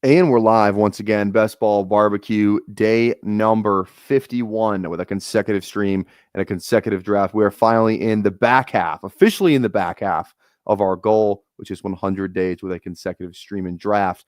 And we're live once again. Best Ball Barbecue, day number 51 with a consecutive stream and a consecutive draft. We are finally in the back half, officially in the back half of our goal, which is 100 days with a consecutive stream and draft.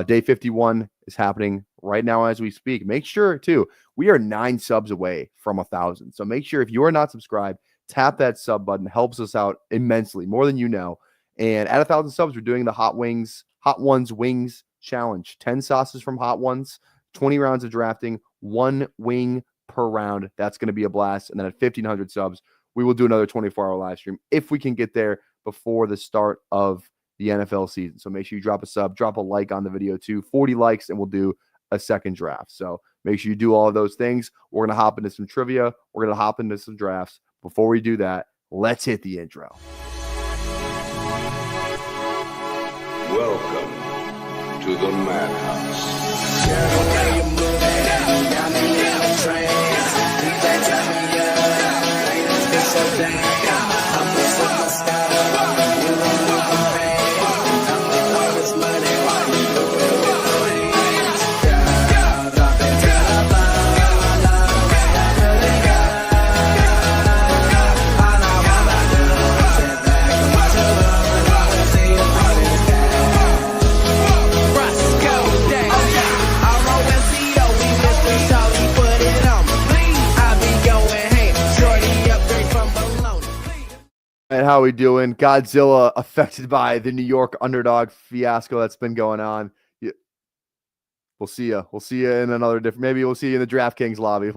Day 51 is happening right now as we speak. Make sure, too, we are 9 subs away from 1,000. So make sure if you are not subscribed, tap that sub button. Helps us out immensely, more than you know. And at 1,000 subs, we're doing the Hot Ones Wings Challenge. 10 sauces from Hot Ones, 20 rounds of drafting, 1 wing per round. That's going to be a blast. And then at 1,500 subs, we will do another 24-hour live stream if we can get there before the start of the NFL season. So make sure you drop a sub, drop a like on the video too. 40 likes, and we'll do a second draft. So make sure you do all of those things. We're going to hop into some trivia. We're going to hop into some drafts. Before we do that, let's hit the intro. Welcome to the madhouse. And how we doing? Godzilla affected by the New York Underdog fiasco that's been going on. We'll see you. We'll see you in another different. Maybe we'll see you in the DraftKings lobby.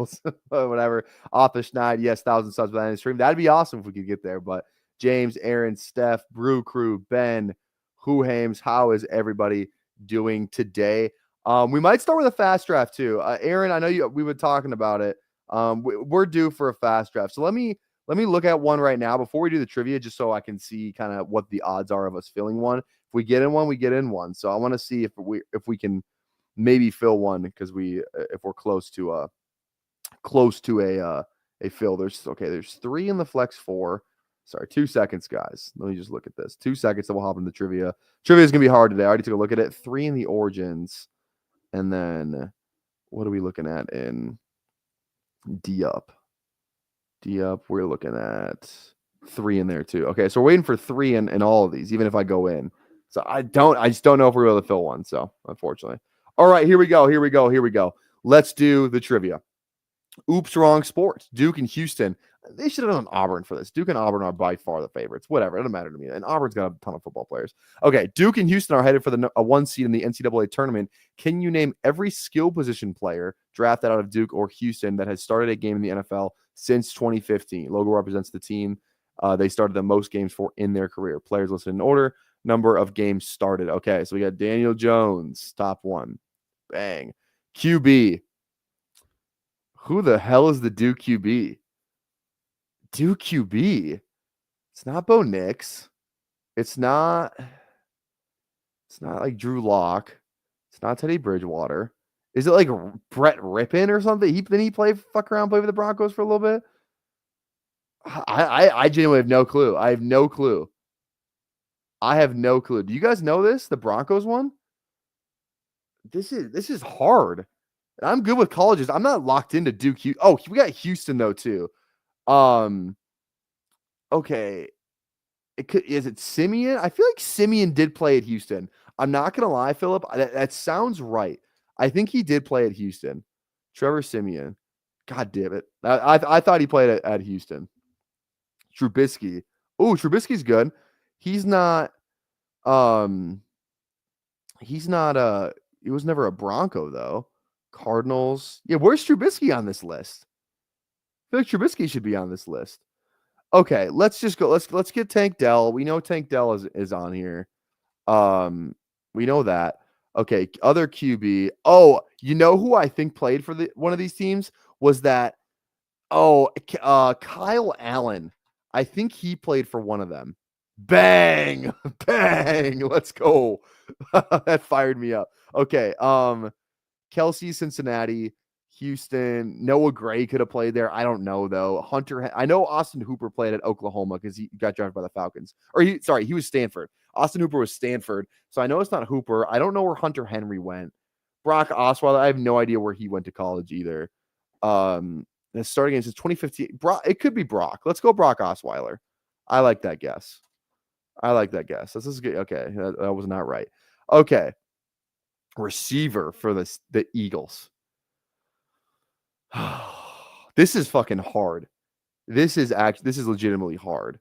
Whatever. Off the Schneid. Yes, 1,000 subs by the stream. That'd be awesome if we could get there. But James, Aaron, Steph, Brew Crew, Ben, Who Hames, how is everybody doing today? We might start with a fast draft too. Aaron, I know we've been talking about it. We're due for a fast draft. So let me look at one right now before we do the trivia, just so I can see kind of what the odds are of us filling one. If we get in one, we get in one. So I want to see if we can maybe fill one, because if we're close to a fill. There's 3 in the flex 4. Sorry, 2 seconds, guys. Let me just look at this. 2 seconds, then we'll hop into trivia. Trivia is gonna be hard today. I already took a look at it. 3 in the origins, and then what are we looking at in D-Up? D-Up, we're looking at 3 in there too. Okay, so we're waiting for 3 in all of these, even if I go in. So I just don't know if we're able to fill one. So unfortunately. All right, here we go. Let's do the trivia. Oops, wrong sports. Duke and Houston. They should have done Auburn for this. Duke and Auburn are by far the favorites. Whatever, it doesn't matter to me. And Auburn's got a ton of football players. Okay, Duke and Houston are headed for the 1 seed in the NCAA tournament. Can you name every skill position player drafted out of Duke or Houston that has started a game in the NFL since 2015? Logo represents the team they started the most games for in their career. Players listed in order. Number of games started. Okay, so we got Daniel Jones, top 1. Bang. QB. Who the hell is the Duke QB? Duke QB. It's not Bo Nix. It's not like Drew Lock. It's not Teddy Bridgewater. Is it like Brett Rippon or something? Didn't he play for the Broncos for a little bit? I genuinely have no clue. I have no clue. Do you guys know this? The Broncos one? This is hard. I'm good with colleges. I'm not locked into Duke. Oh, we got Houston though too. Okay. Is it Simeon? I feel like Simeon did play at Houston. I'm not gonna lie, Philip. That sounds right. I think he did play at Houston. Trevor Simeon. God damn it. I thought he played at Houston. Trubisky. Oh, Trubisky's good. He's not he was never a Bronco though. Cardinals. Yeah, where's Trubisky on this list? I feel like Trubisky should be on this list. Okay, let's just go. Let's get Tank Dell. We know Tank Dell is on here. We know that. Okay, other QB. Oh, you know who I think played for one of these teams was that? Oh, Kyle Allen. I think he played for one of them. Bang, bang. Let's go. That fired me up. Okay. Kelsey, Cincinnati, Houston. Noah Gray could have played there. I don't know though. I know Austin Hooper played at Oklahoma because he got drafted by the Falcons. He was Stanford. Austin Hooper was Stanford. So I know it's not Hooper. I don't know where Hunter Henry went. Brock Osweiler, I have no idea where he went to college either. The starting game since 2015. It could be Brock. Let's go Brock Osweiler. I like that guess. This is good. Okay, that was not right. Okay. Receiver for the Eagles. This is fucking hard. This is legitimately hard.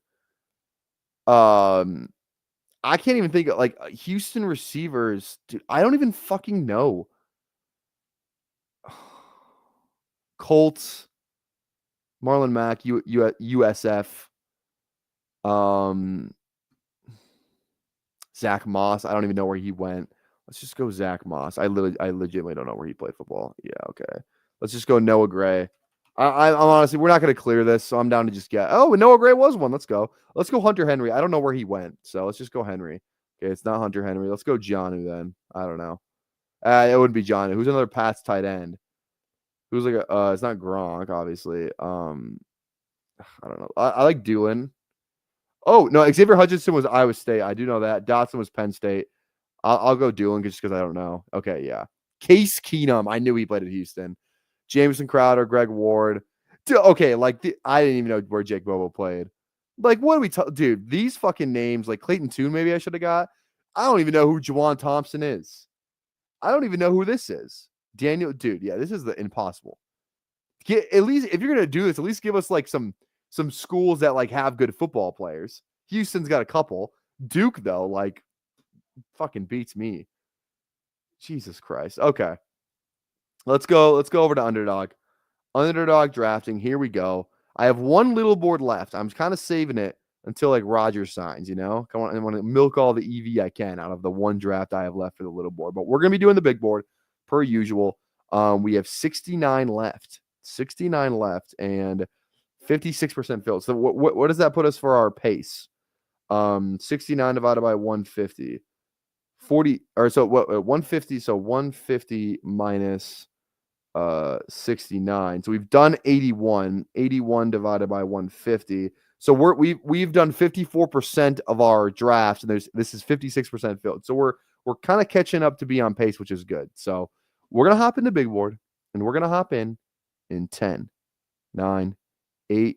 I can't even think of like Houston receivers. Dude, I don't even fucking know. Colts, Marlon Mack, USF, Zach Moss. I don't even know where he went. Let's just go Zach Moss. I legitimately don't know where he played football. Yeah, okay. Let's just go Noah Gray. I'm honestly, we're not going to clear this, so I'm down to just get. Oh, Noah Gray was one. Let's go. Let's go Hunter Henry. I don't know where he went, so let's just go Henry. Okay, it's not Hunter Henry. Let's go Jonnu then. I don't know. It wouldn't be Jonnu. Who's another Pats tight end? Who's like it's not Gronk, obviously. I don't know. I like Doolin. Oh no, Xavier Hutchinson was Iowa State. I do know that. Dotson was Penn State. I'll go Doolin just because I don't know. Okay, yeah. Case Keenum. I knew he played at Houston. Jameson Crowder, Greg Ward. Dude, okay, like I didn't even know where Jake Bobo played. Like, what do we dude? These fucking names, like Clayton Tune, maybe I should have got. I don't even know who Juwan Thompson is. I don't even know who this is. Daniel, dude, yeah, this is the impossible. At least if you're gonna do this, at least give us like some schools that like have good football players. Houston's got a couple. Duke, though, like fucking beats me. Jesus Christ. Okay. Let's go over to Underdog. Underdog drafting. Here we go. I have one little board left. I'm kind of saving it until like Rodgers signs, you know? I want to milk all the EV I can out of the one draft I have left for the little board. But we're going to be doing the big board per usual. We have 69 left. 69 left and 56% filled. So what does that put us for our pace? 69 divided by 150. 40 or so what 150, so 150 minus 69. So we've done 81 divided by 150. So we've done 54% of our drafts, and this is 56% filled. So we're kind of catching up to be on pace, which is good. So we're gonna hop into big board, and we're gonna hop in 10, 9, 8,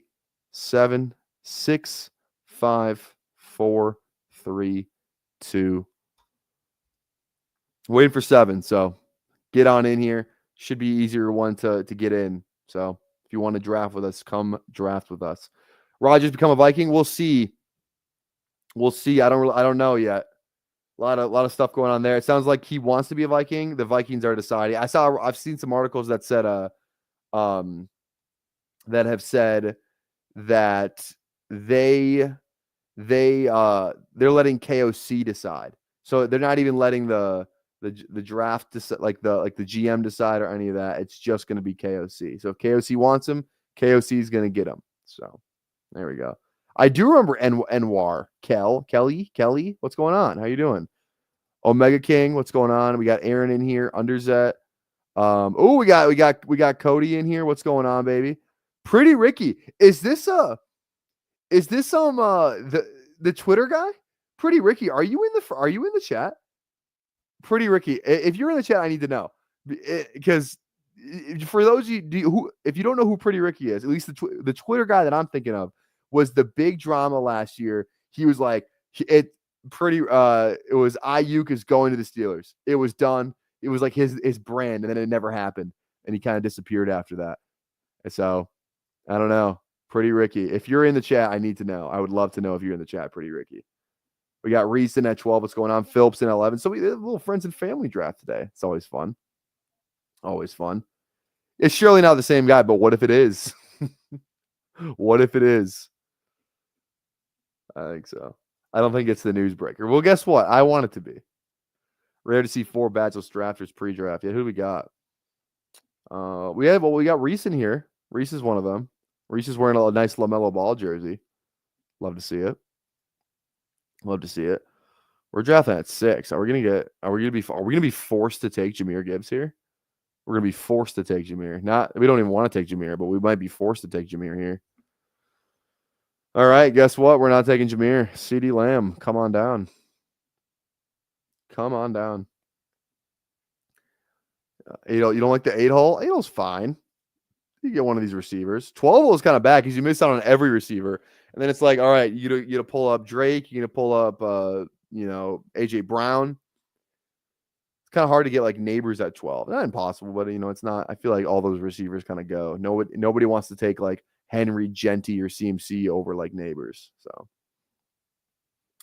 7, 6, 5, 4, 3, 2. Waiting for 7. So get on in here. Should be easier one to get in. So if you want to draft with us, come draft with us. Rodgers become a Viking. We'll see. I don't know yet. A lot of stuff going on there. It sounds like he wants to be a Viking. The Vikings are deciding. I've seen some articles that said that have said that they're letting KOC decide. So they're not even letting the draft decide, like the GM decide or any of that. It's just going to be KOC. So if KOC wants him, KOC is going to get him. So there we go. I do remember Anwar. Kelly, what's going on? How you doing? Omega King, what's going on? We got Aaron in here. Underzet. We got Cody in here. What's going on, baby? Pretty Ricky. Is this the Twitter guy? Pretty Ricky, are you in the chat? Pretty Ricky, if you're in the chat, I need to know, because for those of you if you don't know who Pretty Ricky is, at least the Twitter guy that I'm thinking of was the big drama last year. He was like, it was Ayuk is going to the Steelers. It was done. It was like his brand, and then it never happened, and he kind of disappeared after that. And so I don't know. Pretty Ricky, if you're in the chat, I need to know. I would love to know if you're in the chat, Pretty Ricky. We got Reese in at 12. What's going on? Phillips in 11. So we did a little friends and family draft today. It's always fun. Always fun. It's surely not the same guy, but what if it is? What if it is? I think so. I don't think it's the newsbreaker. Well, guess what? I want it to be. Rare to see 4 Badgeless drafters pre-draft. Yeah, who do we got? We got Reese in here. Reese is one of them. Reese is wearing a nice LaMelo Ball jersey. Love to see it. Love to see it. We're drafting at 6. Are we gonna be forced to take Jahmyr Gibbs here? We're gonna be forced to take Jahmyr. We don't even want to take Jahmyr, but we might be forced to take Jahmyr here. All right, guess what? We're not taking Jahmyr. CeeDee Lamb, come on down. Come on down. 8-hole. You don't like the 8-hole? 8-hole's fine. You get one of these receivers. 12-hole is kind of bad because you miss out on every receiver. And then it's like, all right, you to pull up Drake, you're gonna pull up AJ Brown. It's kind of hard to get like neighbors at 12. Not impossible, but it's not. I feel like all those receivers kind of go. Nobody wants to take like Henry, Genty, or CMC over like neighbors. So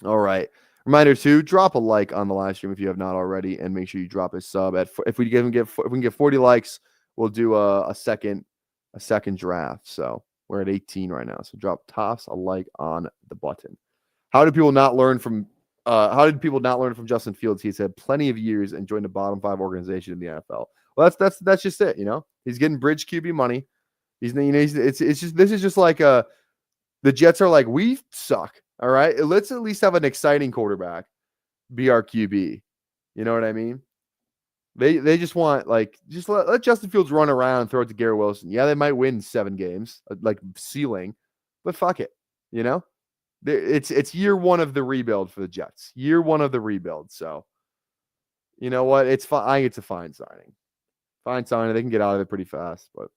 all right. Reminder too, drop a like on the live stream if you have not already, and make sure you drop a sub. If we can get 40 likes, we'll do a second draft. So we're at 18 right now. So toss a like on the button. How did people not learn from Justin Fields? He's had plenty of years and joined a bottom 5 organization in the NFL. Well, that's just it. He's getting bridge QB money. This is just like the Jets are like, we suck. All right. Let's at least have an exciting quarterback be our QB. You know what I mean? They just want just let Justin Fields run around and throw it to Garrett Wilson. Yeah, they might win 7 games, like ceiling, but fuck it. It's year 1 of the rebuild for the Jets. Year 1 of the rebuild. So you know what? It's fine. I think it's a fine signing. Fine signing. They can get out of it pretty fast, but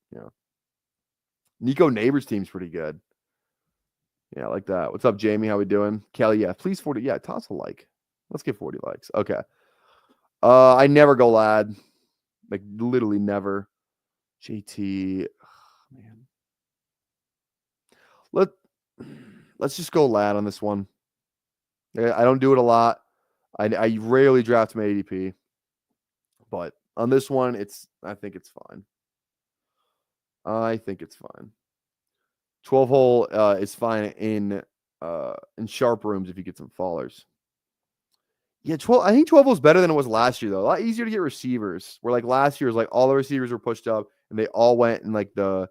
Nico Neighbors' team's pretty good. Yeah, I like that. What's up, Jamie? How we doing? Kelly, yeah, please 40. Yeah, toss a like. Let's get 40 likes. Okay. I never go lad. Like literally never. JT. Oh, man. Let's just go lad on this one. I don't do it a lot. I rarely draft my ADP. But on this one, I think it's fine. I think it's fine. 12-hole is fine in sharp rooms if you get some fallers. Yeah, 12. I think 12 was better than it was last year, though. A lot easier to get receivers. Where like last year was like all the receivers were pushed up and they all went in like the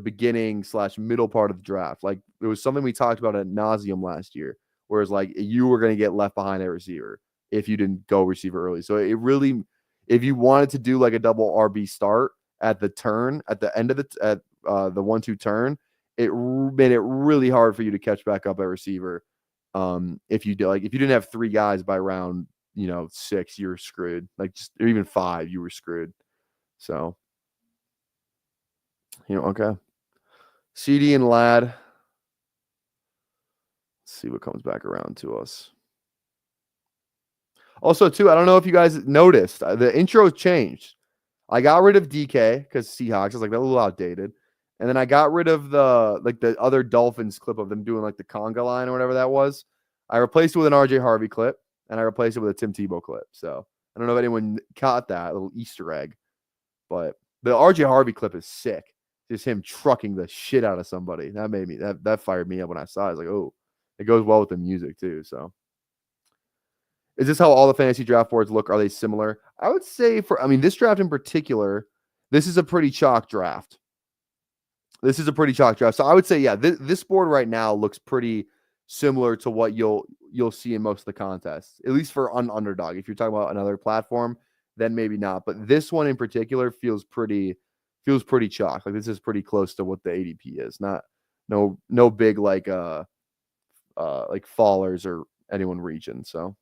beginning / middle part of the draft. Like it was something we talked about ad nauseum last year. Whereas like you were going to get left behind at receiver if you didn't go receiver early. So it really, if you wanted to do like a double RB start at the turn at the end of the 1-2 turn, it made it really hard for you to catch back up at receiver. If you didn't have 3 guys by round, 6, you're screwed. Or even 5, you were screwed. So, okay. CD and Lad. Let's see what comes back around to us. Also, too, I don't know if you guys noticed, the intro changed. I got rid of DK because Seahawks. I was like, that was a little outdated. And then I got rid of the other Dolphins clip of them doing like the conga line or whatever that was. I replaced it with an RJ Harvey clip, and I replaced it with a Tim Tebow clip. So I don't know if anyone caught that little Easter egg, but the RJ Harvey clip is sick. Just him trucking the shit out of somebody. That fired me up when I saw it. I was like, oh, it goes well with the music too. So is this how all the fantasy draft boards look? Are they similar? I would say this draft in particular, this is a pretty chalk draft. So I would say, yeah, this board right now looks pretty similar to what you'll see in most of the contests, at least for Underdog. If you're talking about another platform, then maybe not. But this one in particular feels pretty chalk. Like this is pretty close to what the ADP is. No big like fallers or anyone reaching. So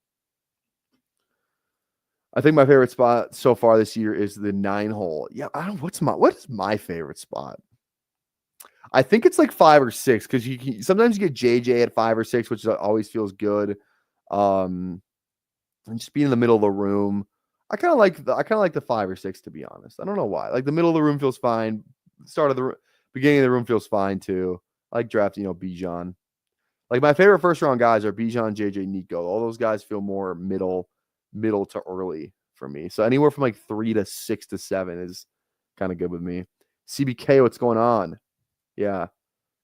I think my favorite spot so far this year is the 9-hole. Yeah, what is my favorite spot? I think it's like 5 or 6 because sometimes you get JJ at 5 or 6, which always feels good. And just being in the middle of the room, I kind of like the 5 or 6, to be honest. I don't know why. Like the middle of the room feels fine. Beginning of the room feels fine too. I like drafting, Bijan. Like my favorite first round guys are Bijan, JJ, Nico. All those guys feel more middle to early for me. So anywhere from like 3 to 6 to 7 is kind of good with me. CBK, what's going on? Yeah.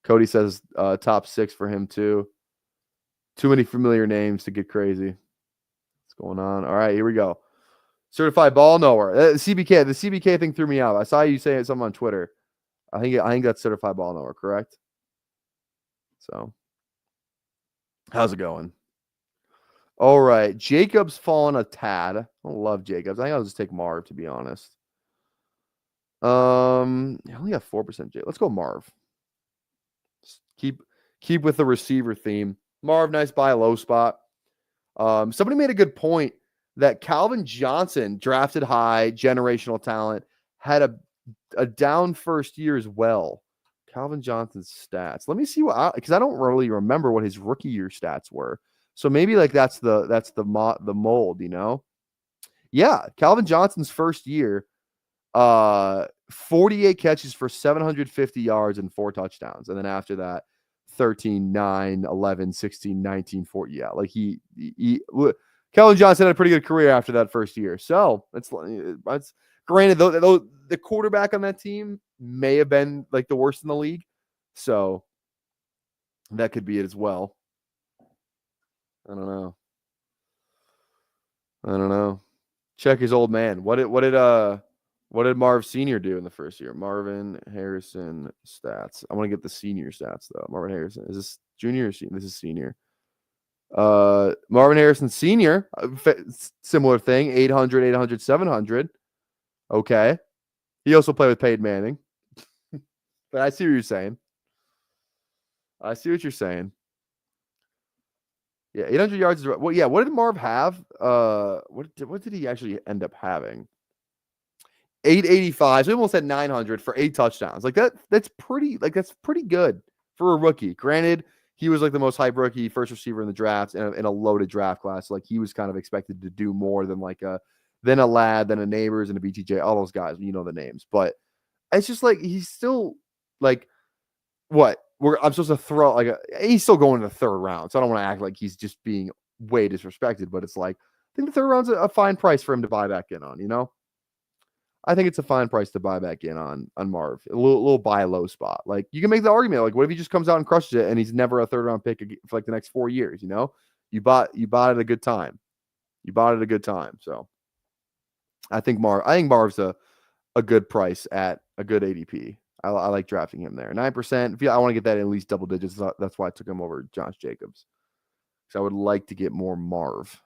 Cody says top 6 for him too. Too many familiar names to get crazy. What's going on? All right, here we go. Certified ball knower. The CBK thing threw me out. I saw you saying something on Twitter. I think that's certified ball knower, correct? So, how's it going? All right, Jacob's fallen a tad. I don't love Jacobs. I think I'll just take Marv, to be honest. I only got 4% J. Let's go Marv. Just keep with the receiver theme. Marv, nice buy low spot. Somebody made a good point that Calvin Johnson, drafted high, generational talent, had a down first year as well. Calvin Johnson's stats. Let me see what, because I don't really remember what his rookie year stats were. So maybe like that's the mold, you know? Yeah, Calvin Johnson's first year, 48 catches for 750 yards and 4 touchdowns. And then after that, 13, 9, 11, 16, 19, 4. Yeah, like Calvin Johnson had a pretty good career after that first year. So that's granted, though the quarterback on that team may have been like the worst in the league. So that could be it as well. I don't know. Check his old man. What did Marv Sr. do in the first year? Marvin Harrison stats. I want to get the senior stats though. Marvin Harrison. Is this junior or senior? This is senior. Marvin Harrison Sr. Similar thing. 800, 800, 700. Okay. He also played with Peyton Manning. But I see what you're saying. Yeah, 800 yards is well. Yeah, what did Marv have? What did he actually end up having? 885. So he almost had 900 for 8 touchdowns. Like that's pretty good for a rookie. Granted, he was like the most hype rookie, first receiver in the draft, in a loaded draft class. Like he was kind of expected to do more than a Lad, than a Neighbors, and a BTJ. All those guys, you know the names. But it's just like he's still like what I'm supposed to throw he's still going in the 3rd round. So I don't want to act like he's just being way disrespected. But it's like I think the 3rd round's a fine price for him to buy back in on. You know. I think it's a fine price to buy back in on Marv. A little buy low spot. Like you can make the argument, like what if he just comes out and crushes it and he's never a 3rd round pick for like the next 4 years, you know? You bought it at a good time. So I think Marv's a good price at a good ADP. I like drafting him there. 9%. I want to get that in at least double digits. That's why I took him over Josh Jacobs. So I would like to get more Marv.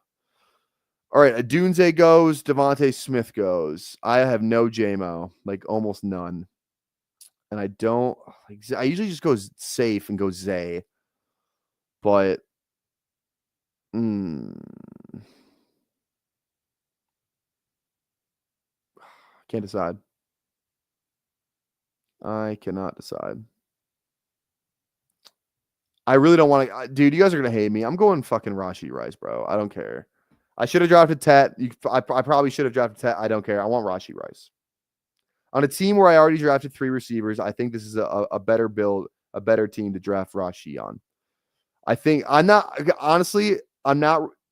All right, Adunze goes. Devontae Smith goes. I have no JMO, like almost none. And I don't. I usually just go safe and go Zay. But can't decide. I cannot decide. I really don't want to. Dude, you guys are going to hate me. I'm going fucking Rashee Rice, bro. I don't care. I should have drafted Tet. I probably should have drafted Tet. I don't care. I want Rashee Rice. On a team where I already drafted 3 receivers, I think this is a better build, a better team to draft Rashee on. I think I'm not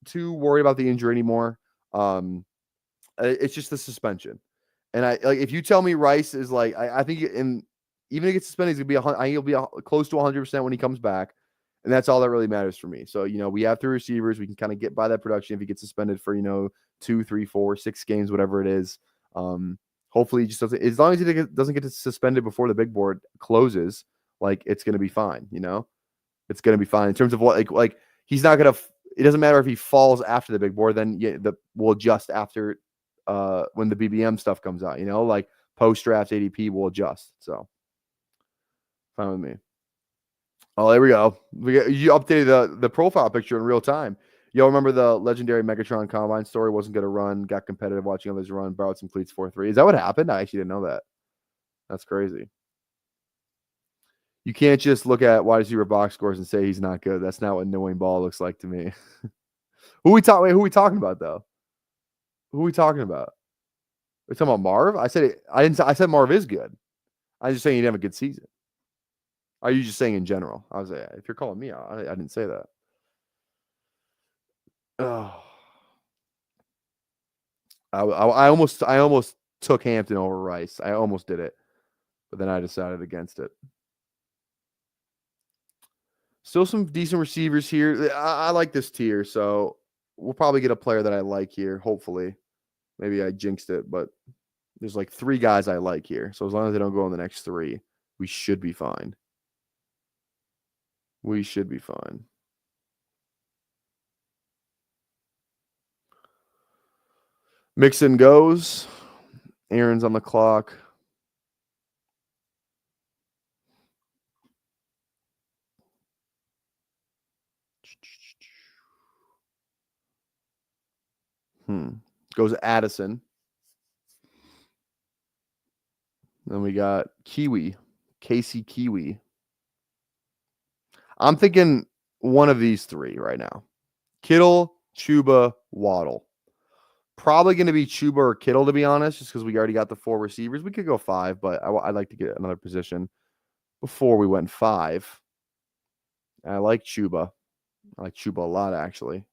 too worried about the injury anymore. It's just the suspension. And if you tell me Rice is like, I think even if he gets suspended, he'll be close to 100% when he comes back. And that's all that really matters for me. So, we have 3 receivers. We can kind of get by that production if he gets suspended for, 2, 3, 4, 6 games, whatever it is. Hopefully he just doesn't, as long as he doesn't get suspended before the big board closes, like it's going to be fine. It's going to be fine in terms of what, like he's not going to, it doesn't matter if he falls after the big board, then we'll adjust after when the BBM stuff comes out, like post draft ADP will adjust. So fine with me. Oh, there we go. You updated the profile picture in real time. Y'all remember the legendary Megatron Combine story? Wasn't going to run, got competitive watching others run, borrowed some cleats 4-3. Is that what happened? I actually didn't know that. That's crazy. You can't just look at wide receiver box scores and say he's not good. That's not what knowing ball looks like to me. Who we talking about though? Who are we talking about? We're talking about Marv? I said Marv is good. I'm just saying he didn't have a good season. Are you just saying in general? I was if you're calling me out, I didn't say that. Oh. I almost took Hampton over Rice. I almost did it, but then I decided against it. Still some decent receivers here. I like this tier, so we'll probably get a player that I like here, hopefully. Maybe I jinxed it, but there's like 3 guys I like here. So as long as they don't go in the next 3, we should be fine. Mixon goes. Aaron's on the clock. Goes Addison. Then we got Kiwi. Casey Kiwi. I'm thinking one of these three right now. Kittle, Chuba, Waddle. Probably going to be Chuba or Kittle, to be honest, just because we already got the 4 receivers. We could go 5, but I'd like to get another position before we went 5. I like Chuba. I like Chuba a lot, actually.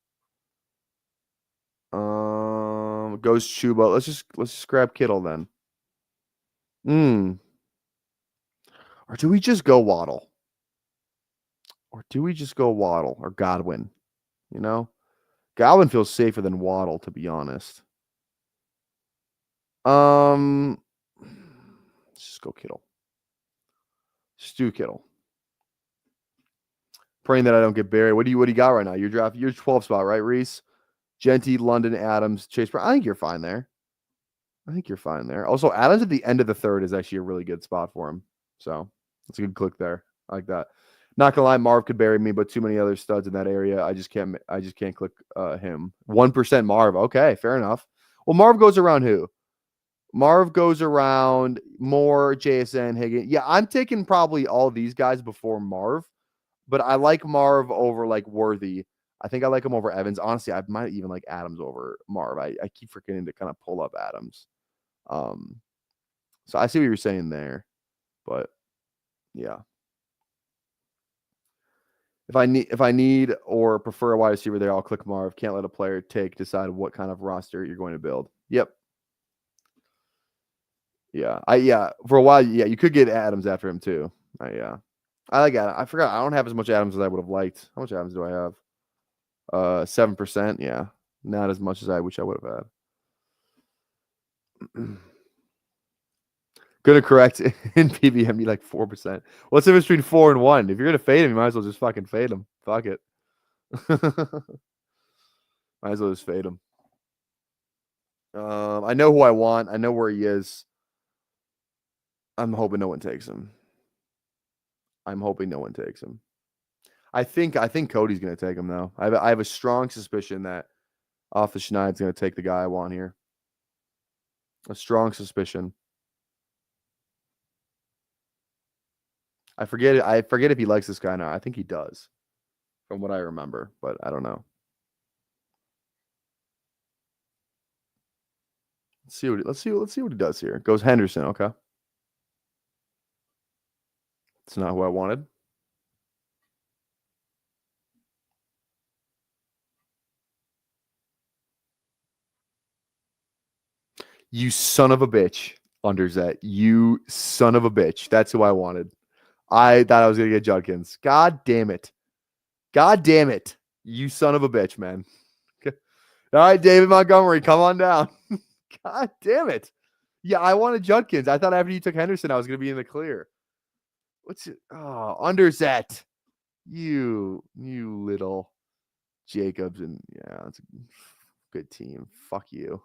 Goes Chuba. Let's just grab Kittle then. Or do we just go Waddle? Or Godwin? You know? Godwin feels safer than Waddle, to be honest. Let's just go Kittle. Just do Kittle. Praying that I don't get buried. What do you got right now? Your 12th spot, right, Reese? Genty, London, Adams, Chase Brown. I think you're fine there. Also, Adams at the end of the 3rd is actually a really good spot for him. So that's a good click there. I like that. Not gonna lie, Marv could bury me, but too many other studs in that area. I just can't click him. 1% Marv. Okay, fair enough. Well, Marv goes around who? Marv goes around Moore, JSN, Higgins. Yeah, I'm taking probably all these guys before Marv, but I like Marv over like Worthy. I think I like him over Evans. Honestly, I might even like Adams over Marv. I keep forgetting to kind of pull up Adams. So I see what you're saying there, but yeah. If I need or prefer a wide receiver there, I'll click Marv. Can't let a player decide what kind of roster you're going to build. Yep. Yeah. For a while, yeah, you could get Adams after him too. I like Adams. I forgot I don't have as much Adams as I would have liked. How much Adams do I have? 7%. Yeah. Not as much as I wish I would have had. Gonna correct in PBM, you like 4%. What's the difference between 4 and 1? If you're gonna fade him, you might as well just fucking fade him. Fuck it. Might as well just fade him. I know who I want. I know where he is. I'm hoping no one takes him. I think Cody's gonna take him though. I have a strong suspicion that off the Schneid's gonna take the guy I want here. A strong suspicion. I forget if he likes this guy now. I think he does, from what I remember, but I don't know. Let's see what he does here. Goes Henderson. Okay, it's not who I wanted. You son of a bitch, Underzet. You son of a bitch. That's who I wanted. I thought I was going to get Judkins. God damn it. You son of a bitch, man. All right, David Montgomery, come on down. God damn it. Yeah, I wanted Judkins. I thought after you took Henderson, I was going to be in the clear. Underzet. You little Jacobs. And yeah, that's a good team. Fuck you.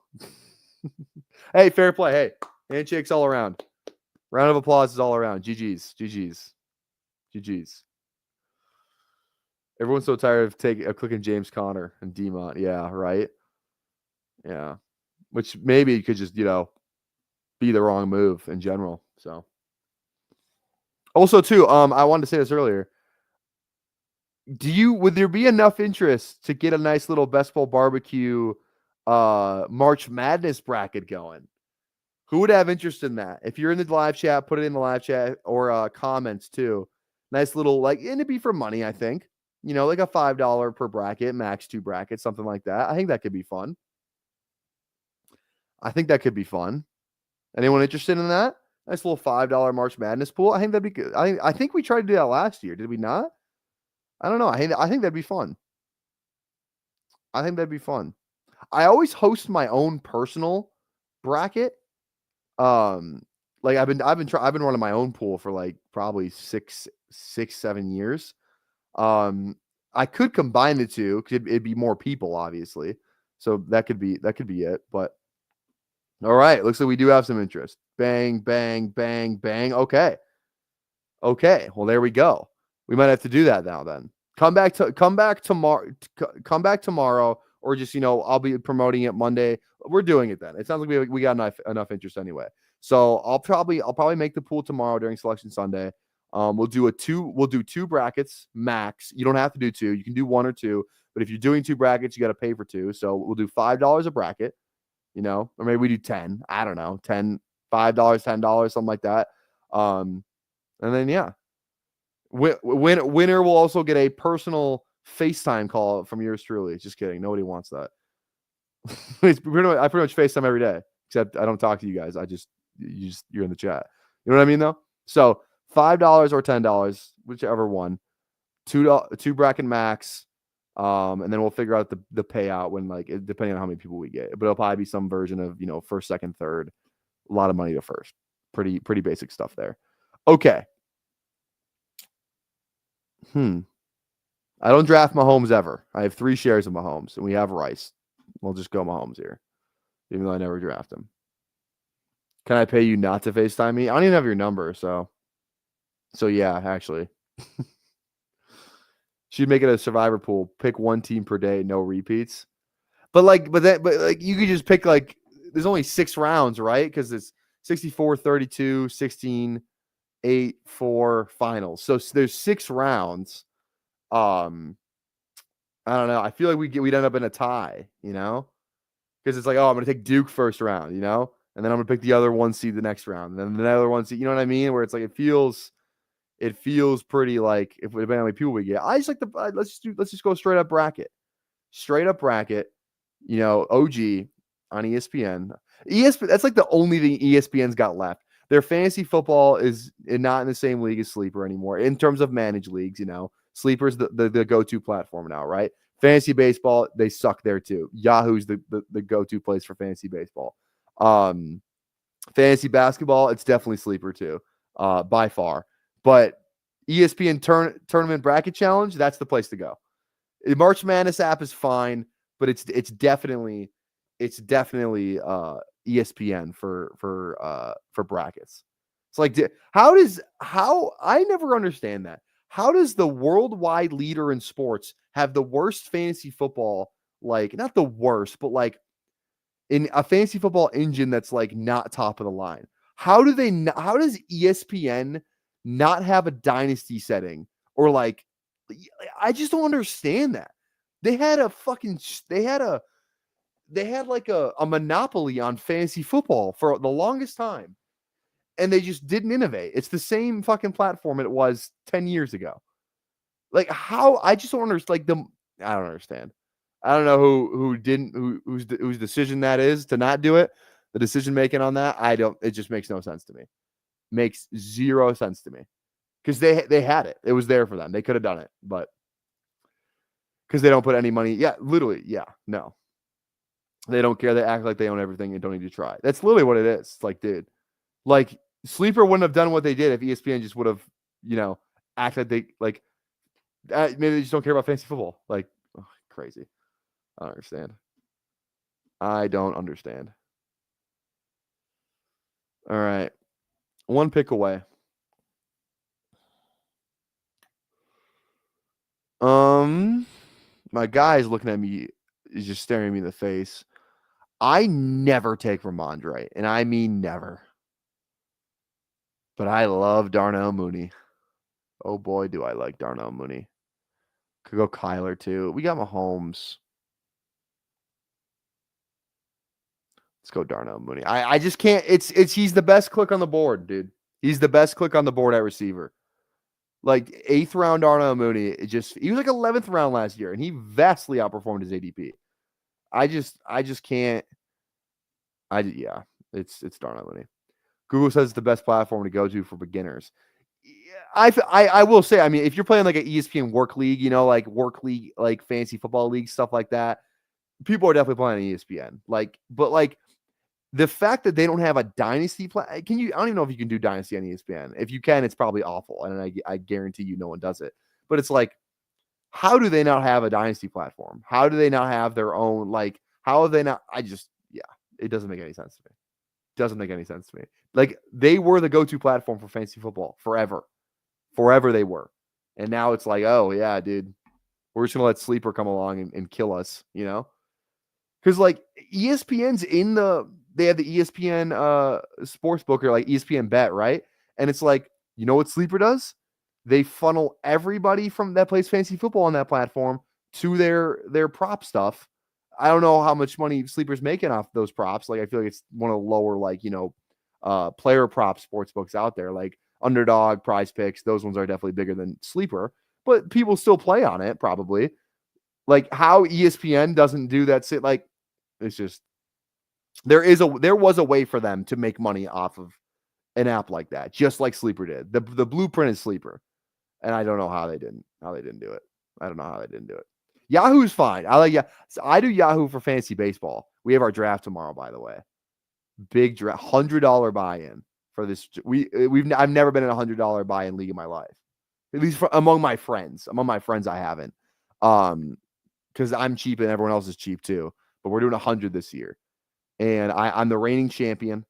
Hey, fair play. Hey, handshakes all around. Round of applause is all around. GG's. Everyone's so tired of clicking James Conner and Demont. Yeah, right. Yeah, which maybe could just be the wrong move in general. So, also too, I wanted to say this earlier. Would there be enough interest to get a nice little Best Bowl barbecue March Madness bracket going? Who would have interest in that? If you're in the live chat, put it in the live chat or comments too. Nice little and it'd be for money, I think. Like a $5 per bracket, max 2 brackets, something like that. I think that could be fun. Anyone interested in that? Nice little $5 March Madness pool. I think that'd be good. I think we tried to do that last year. Did we not? I don't know. I think that'd be fun. I always host my own personal bracket. Like I've been running my own pool for like probably 7 years. I could combine the two because it'd be more people, obviously. So that could be it. But all right, looks like we do have some interest. Bang, bang, bang, bang. Okay. Well, there we go. We might have to do that now. Then come back tomorrow. or just, I'll be promoting it Monday. We're doing it then. It sounds like we got enough interest anyway. So I'll probably make the pool tomorrow during Selection Sunday. We'll do two brackets max. You don't have to do two. You can do one or two. But if you're doing two brackets, you got to pay for two. So we'll do $5 a bracket, or maybe we do 10. I don't know, $5, $10, something like that. And then yeah, winner will also get a personal FaceTime call from yours truly. Just kidding. Nobody wants that. I pretty much FaceTime every day, except I don't talk to you guys. You're in the chat. You know what I mean though? So $5 or $10, whichever one. Two bracket max. And then we'll figure out the payout when, depending on how many people we get. But it'll probably be some version of, first, second, third. A lot of money to first. Pretty basic stuff there. Okay. I don't draft Mahomes ever. I have 3 shares of Mahomes, and we have Rice. We'll just go Mahomes here, even though I never draft him. Can I pay you not to FaceTime me? I don't even have your number, so yeah, actually. Should make it a survivor pool. Pick one team per day, no repeats. But you could just pick, there's only 6 rounds, right? Because it's 64, 32, 16, 8, 4 finals. So there's 6 rounds. I don't know. I feel like we'd end up in a tie, because it's like, I'm going to take Duke first round, and then I'm going to pick the other 1 seed the next round, and then the other 1 seed, you know what I mean? Where it's like, it feels pretty, like, if depending on how many people we get. I just like let's just go straight up bracket, OG on ESPN. That's like the only thing ESPN's got left. Their fantasy football is not in the same league as Sleeper anymore in terms of managed leagues. Sleeper's the go-to platform now, right? Fantasy baseball, they suck there too. Yahoo's the go-to place for fantasy baseball. Fantasy basketball, it's definitely Sleeper too, by far. But ESPN tournament bracket challenge, that's the place to go. The March Madness app is fine, but it's definitely ESPN for brackets. It's like, I never understand that. How does the worldwide leader in sports have the worst fantasy football, not the worst, but in a fantasy football engine that's not top of the line? How does ESPN not have a dynasty setting, or I just don't understand that. They had a monopoly on fantasy football for the longest time, and they just didn't innovate. It's the same fucking platform it was 10 years ago. How? I just don't understand. I don't understand. I don't know whose decision that is to not do it. The decision making on that, it just makes no sense to me. Makes 0 sense to me, because they had it. It was there for them. They could have done it, but because they don't put any money. Yeah, literally. Yeah, no. They don't care. They act like they own everything and don't need to try. That's literally what it is. It's dude, Sleeper wouldn't have done what they did if ESPN just would have, acted they maybe they just don't care about fantasy football. Crazy. I don't understand. I don't understand. All right. 1 pick away. My guy is looking at me, is just staring at me in the face. I never take Ramondre, and I mean never. But I love Darnell Mooney. Oh boy, do I like Darnell Mooney. Could go Kyler too. We got Mahomes. Let's go Darnell Mooney. I just can't. He's the best click on the board, dude. He's the best click on the board at receiver. 8th round Darnell Mooney. He was 11th round last year, and he vastly outperformed his ADP. I just can't. It's Darnell Mooney. Google says it's the best platform to go to for beginners. I will say, I mean, if you're playing an ESPN work league, work league, fantasy football league, stuff like that, people are definitely playing on ESPN. But the fact that they don't have a dynasty I don't even know if you can do dynasty on ESPN. If you can, it's probably awful, and I guarantee you no one does it. But it's how do they not have a dynasty platform? How do they not have their own, how are they not? It doesn't make any sense to me. Doesn't make any sense to me. They were the go-to platform for fantasy football forever. Forever they were. And now it's oh yeah, dude, we're just gonna let Sleeper come along and kill us, Because like ESPN's they have the ESPN sports book or like ESPN bet, right? And it's like, you know what Sleeper does? They funnel everybody from that plays fantasy football on that platform to their prop stuff. I don't know how much money Sleeper's making off those props. Like I feel like it's one of the lower like, player prop sports books out there. Like Underdog, Prize Picks, those ones are definitely bigger than Sleeper, but people still play on it probably. Like how ESPN doesn't do that like it's just there was a way for them to make money off of an app like that, just like Sleeper did. The blueprint is Sleeper. And I don't know how they didn't do it. I don't know how they didn't do it. Yahoo's fine. I do Yahoo for fantasy baseball. We have our draft tomorrow, by the way. Big draft, $100 buy-in for this. I've never been in a $100 buy-in league in my life. At least among my friends. Among my friends, I haven't. Because I'm cheap and everyone else is cheap too. But we're doing 100 this year. And I'm the reigning champion.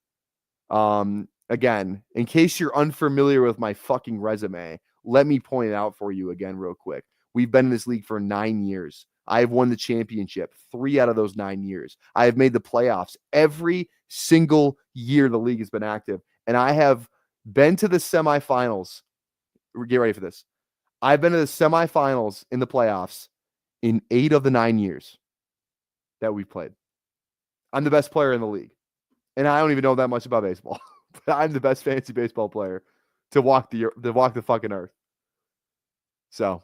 Again, in case you're unfamiliar with my fucking resume, let me point it out for you again real quick. We've been in this league for 9 years. I have won the championship 3 out of those 9 years. I have made the playoffs every single year the league has been active. And I have been to the semifinals. Get ready for this. I've been to the semifinals in the playoffs in 8 of the 9 years that we've played. I'm the best player in the league. And I don't even know that much about baseball. But I'm the best fantasy baseball player to walk the fucking earth. So,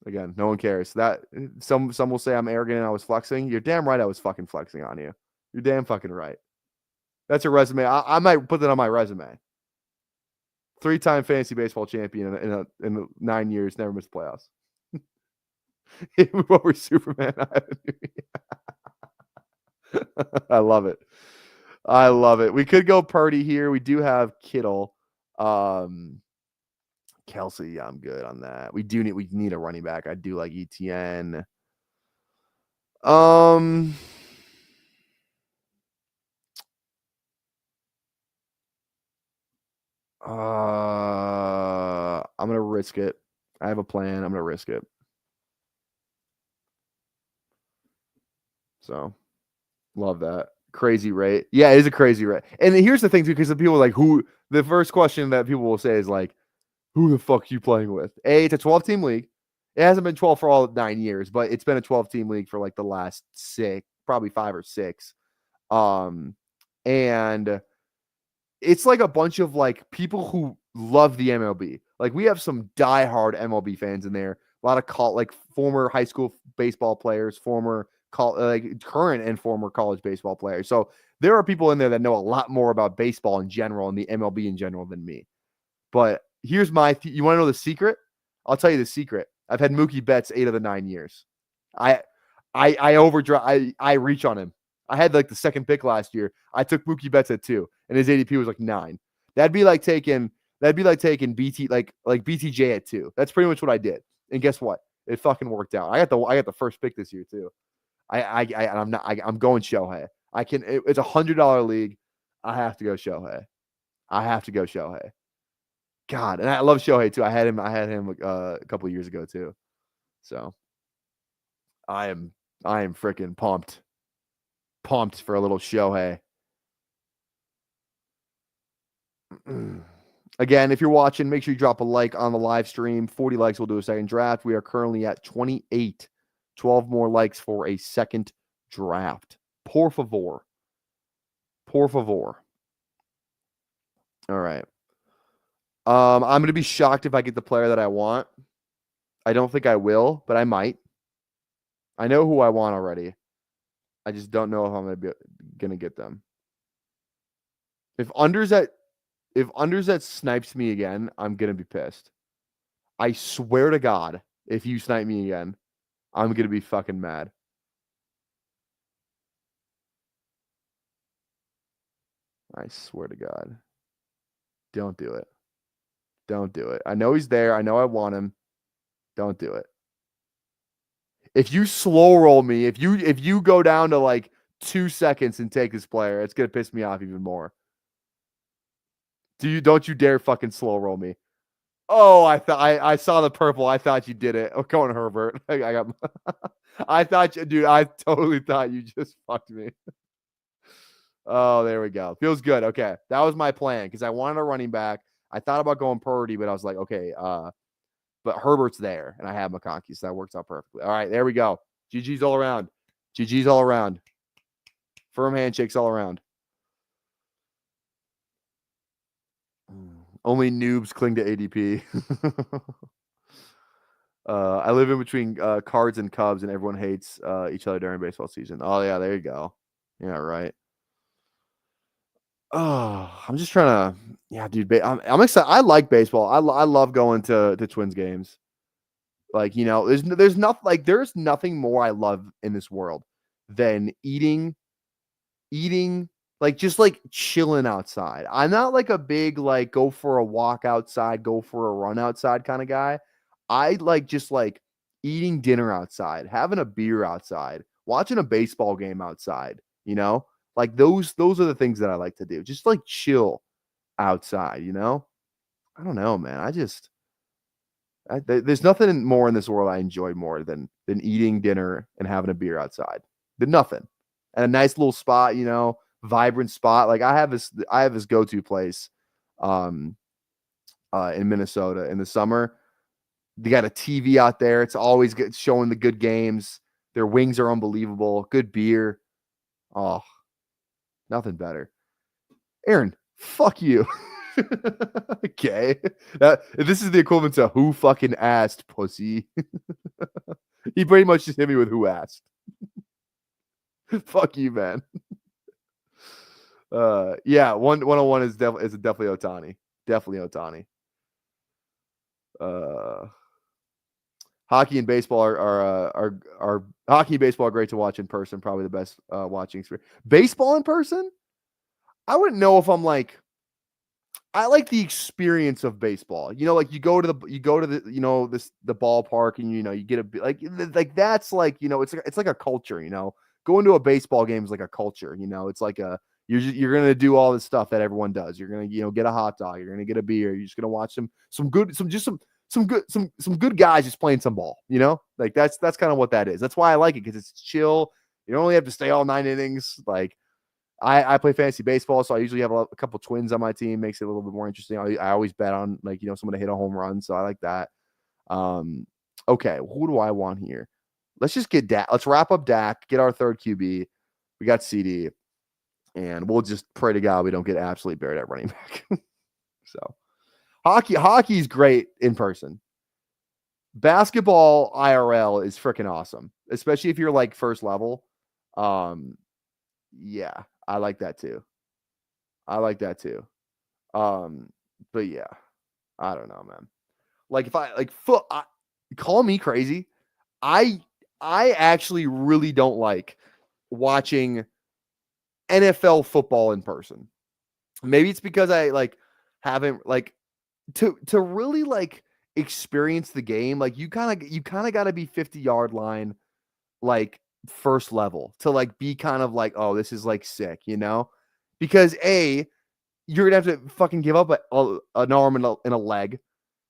again, no one cares. That some will say I'm arrogant and I was flexing. You're damn right I was fucking flexing on you. You're damn fucking right. That's a resume. I might put that on my resume. 3-time fantasy baseball champion in 9 years, never missed playoffs. What were Superman? I love it. I love it. We could go Purdy here. We do have Kittle. Kelsey, yeah, I'm good on that. We need a running back. I do like ETN. I'm gonna risk it. I have a plan. I'm gonna risk it. So love that. Crazy rate. Yeah, it is a crazy rate. And here's the thing too, because the people like the first question that people will say is like, who the fuck are you playing with? It's a 12-team league. It hasn't been 12 for all 9 years, but it's been a 12-team league for like the last 6, probably 5 or 6. And it's like a bunch of like people who love the MLB. Like we have some diehard MLB fans in there. A lot of like former high school baseball players, current and former college baseball players. So there are people in there that know a lot more about baseball in general and the MLB in general than me. But here's you want to know the secret? I'll tell you the secret. I've had Mookie Betts 8 of the 9 years. I reach on him. I had like the second pick last year. I took Mookie Betts at 2, and his ADP was like 9. That'd be like taking BT like BTJ at 2. That's pretty much what I did. And guess what? It fucking worked out. I got the first pick this year too. I'm going Shohei. It's $100 league. I have to go Shohei. God, and I love Shohei too. I had him a couple of years ago too. So I am freaking pumped for a little Shohei. Again, if you're watching, make sure you drop a like on the live stream. 40 likes, we'll do a second draft. We are currently at 28. 12 more likes for a second draft. Por favor. All right. I'm going to be shocked if I get the player that I want. I don't think I will, but I might. I know who I want already. I just don't know if I'm going to get them. If Underset snipes me again, I'm going to be pissed. I swear to God, if you snipe me again, I'm going to be fucking mad. I swear to God. Don't do it. Don't do it. I know he's there. I know I want him. Don't do it. If you slow roll me, if you go down to like 2 seconds and take this player, it's going to piss me off even more. Don't you dare fucking slow roll me. Oh, I saw the purple. I thought you did it. Oh, going Herbert. I got. I thought you, dude. I totally thought you just fucked me. Oh, there we go. Feels good. Okay, that was my plan because I wanted a running back. I thought about going Purdy, but I was like, okay, but Herbert's there, and I have McConkey, so that works out perfectly. All right, there we go. GG's all around. GG's all around. Firm handshakes all around. Only noobs cling to ADP. I live in between Cards and Cubs, and everyone hates each other during baseball season. Oh yeah, there you go. Yeah, right. Oh, I'm just trying to. Yeah, dude. I'm excited. I like baseball. I love going to Twins games. Like, there's nothing more I love in this world than eating, like, just like chilling outside. I'm not like a big like go for a walk outside, go for a run outside kind of guy. I like just like eating dinner outside, having a beer outside, watching a baseball game outside, you know? Like those are the things that I like to do. Just like chill outside, you know? I don't know, man. There's nothing more in this world I enjoy more than eating dinner and having a beer outside. Than nothing. And a nice little spot, vibrant spot. Like I have this go-to place um in Minnesota in the summer. They got a TV out there. It's always showing the good games. Their wings are unbelievable. Good beer. Oh, nothing better. Aaron, fuck you. Okay. This is the equivalent to who fucking asked, pussy. He pretty much just hit me with who asked. Fuck you, man. Yeah, 101 is definitely Otani. Definitely Otani. Hockey and baseball are hockey and baseball are great to watch in person. Probably the best watching experience. Baseball in person, I wouldn't know if I'm like. I like the experience of baseball. Like you go to the the ballpark and you get like that's like it's like a culture. Going to a baseball game is like a culture. It's like you're gonna do all this stuff that everyone does. You're gonna get a hot dog. You're gonna get a beer. You're just gonna watch some good guys just playing some ball. Like that's kind of what that is. That's why I like it because it's chill. You don't only have to stay all 9 innings. Like I play fantasy baseball, so I usually have a couple Twins on my team. Makes it a little bit more interesting. I always bet on someone to hit a home run, so I like that. Okay, who do I want here? Let's just get Dak. Let's wrap up Dak. Get our third QB. We got CD, and we'll just pray to God we don't get absolutely buried at running back. So hockey's great in person. Basketball IRL is freaking awesome, especially if you're like first level. Yeah, I like that too. But yeah, I don't know, man. Like if I like call me crazy. I actually really don't like watching NFL football in person. Maybe it's because I like haven't like to really like experience the game. Like you kind of got to be 50-yard line like first level to like be kind of like, oh, this is like sick, because you're gonna have to fucking give up an arm and a leg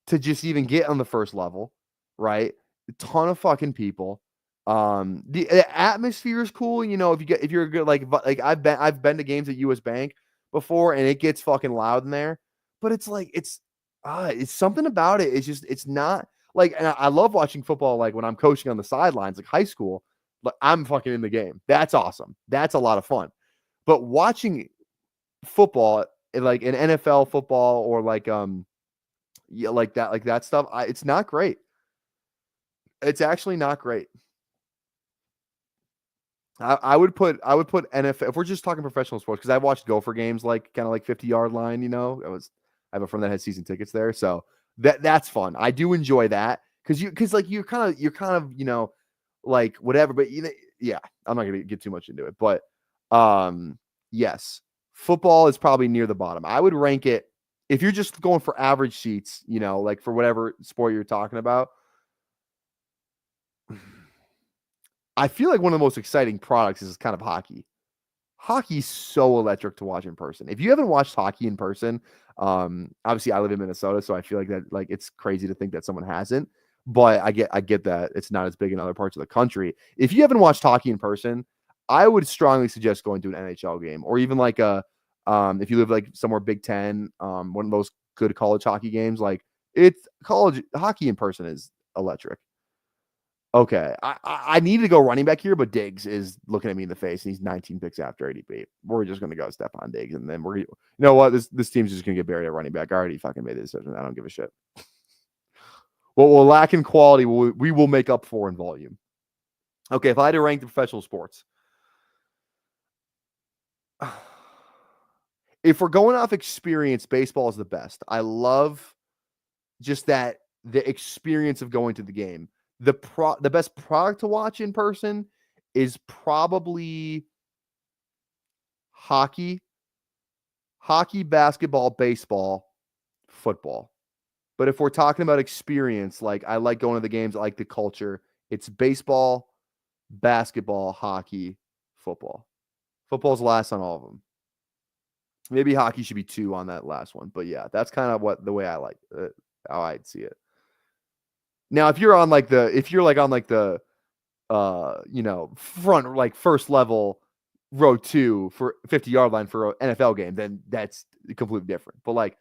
to just even get on the first level, right? A ton of fucking people. The atmosphere is cool, if you're good, like I've been to games at US Bank before, and it gets fucking loud in there, but it's like it's something about it. It's not like, and I love watching football like when I'm coaching on the sidelines, like high school. Like I'm fucking in the game. That's awesome. That's a lot of fun. But watching football, like an NFL football or like yeah, like that stuff, it's not great. It's actually not great. I would put NFL if we're just talking professional sports, because I watched Gopher games like kind of like 50-yard line. I have a friend that has season tickets there, so that's fun. I do enjoy that because like you're kind of like whatever, but yeah, I'm not gonna get too much into it, but yes, football is probably near the bottom. I would rank it if you're just going for average seats, like for whatever sport you're talking about. I feel like one of the most exciting products is kind of hockey. hockey's so electric to watch in person. If you haven't watched hockey in person, obviously I live in Minnesota, so I feel like that like it's crazy to think that someone hasn't. But I get that it's not as big in other parts of the country. If you haven't watched hockey in person, I would strongly suggest going to an NHL game or even like a if you live like somewhere Big Ten, one of those good college hockey games. Like it's college hockey in person is electric. Okay, I need to go running back here, but Diggs is looking at me in the face, and he's 19 picks after ADP. We're just gonna go Stephon Diggs, and then you know what? This team's just gonna get buried at running back. I already fucking made the decision. I don't give a shit. What we'll lack in quality, we will make up for in volume. Okay, if I had to rank the professional sports, if we're going off experience, baseball is the best. I love just that the experience of going to the game. The best product to watch in person is probably hockey, basketball, baseball, football. But if we're talking about experience, like I like going to the games, I like the culture. It's baseball, basketball, hockey, football. Football's last on all of them. Maybe hockey should be 2 on that last one. But yeah, that's kind of the way I like it, how I'd see it. Now, if you're on like the front, like first level row 2 for 50-yard line for an NFL game, then that's completely different. But like,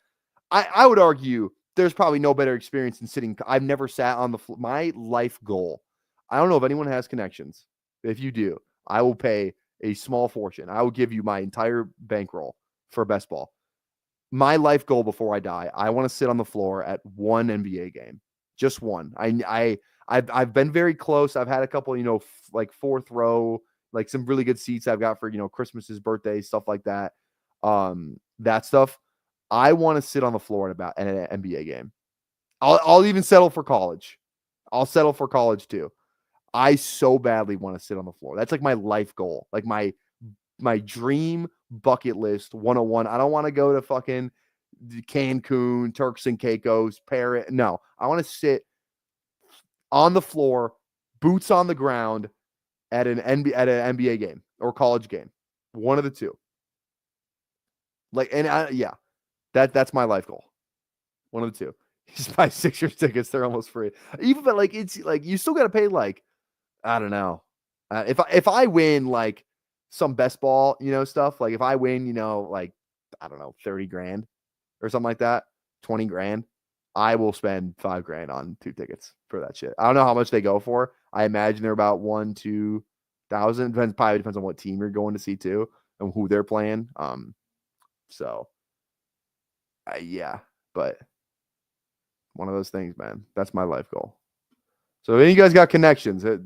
I would argue there's probably no better experience than sitting. I've never sat on my life goal. I don't know if anyone has connections. If you do, I will pay a small fortune. I will give you my entire bankroll for best ball. My life goal before I die, I want to sit on the floor at one NBA game. Just one. I've been very close. I've had a couple, like fourth row, like some really good seats I've got for, Christmases, birthdays, stuff like that. That stuff. I want to sit on the floor at an NBA game. I'll even settle for college. I'll settle for college too. I so badly want to sit on the floor. That's like my life goal. Like my dream bucket list 101. I don't want to go to fucking Cancun, Turks and Caicos, Paris. No, I want to sit on the floor, boots on the ground at an NBA game or college game. One of the two. Like, and that's my life goal. One of the two. You just buy Sixers tickets; they're almost free. Even but like it's like you still got to pay like I don't know. If I win like some best ball, stuff like if I win, like I don't know, 30 grand or something like that, 20 grand, I will spend $5,000 on 2 tickets for that shit. I don't know how much they go for. I imagine they're about 1,000-2,000. Probably depends on what team you're going to see too and who they're playing. So yeah, but one of those things, man. That's my life goal. So if any of you guys got connections, hit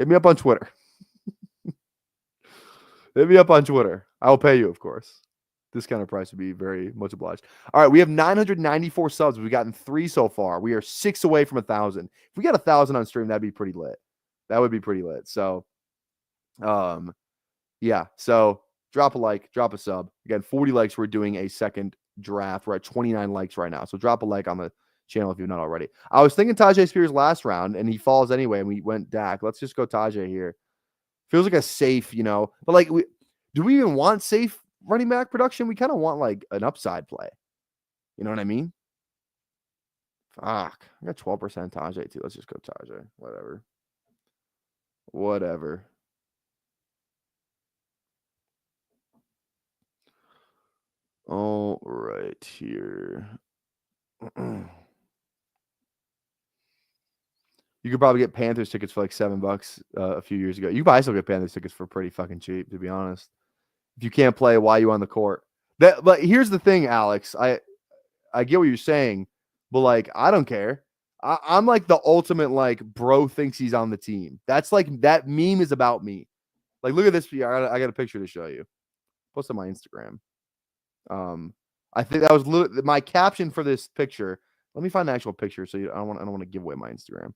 me up on Twitter. Hit me up on Twitter. I'll pay you, of course. Discounted price would be very much obliged. All right, we have 994 subs. We've gotten 3 so far. We are 6 away from 1,000. If we got 1,000 on stream, that'd be pretty lit. That would be pretty lit. So, yeah. So drop a like, drop a sub. Again, 40 likes. We're doing a second draft. We're at 29 likes right now. So drop a like on the channel if you're not already. I was thinking Tajay Spears last round, and he falls anyway, and we went Dak. Let's just go Tajay here. Feels like a safe, but like, do we even want safe running back production? We kind of want like an upside play. You know what I mean? Fuck. I got 12% Tajay too. Let's just go Tajay. Whatever. All right, here. You could probably get Panthers tickets for like $7 a few years ago. You could probably still get Panthers tickets for pretty fucking cheap, to be honest. If you can't play, why are you on the court? But here's the thing, Alex. I get what you're saying, but like I don't care. I'm like the ultimate like bro thinks he's on the team. That's like that meme is about me. Like look at this. I got a picture to show you. Post on my Instagram. I think that was my caption for this picture. Let me find the actual picture so I don't want to give away my Instagram.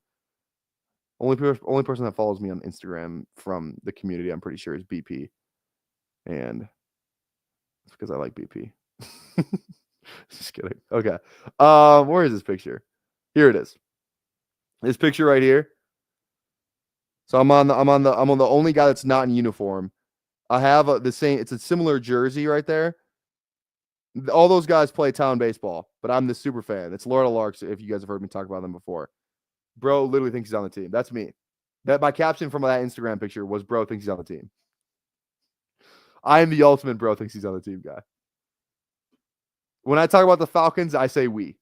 Only person that follows me on Instagram from the community, I'm pretty sure, is BP. And it's because I like BP. Just kidding. Okay. Where is this picture? Here it is. This picture right here. So I'm on the only guy that's not in uniform. I have the same. It's a similar jersey right there. All those guys play town baseball, but I'm the super fan. It's Lord of Larks. If you guys have heard me talk about them before, bro literally thinks he's on the team. That's me. That my caption from that Instagram picture was bro thinks he's on the team. I am the ultimate bro thinks he's on the team guy. When I talk about the Falcons, I say we.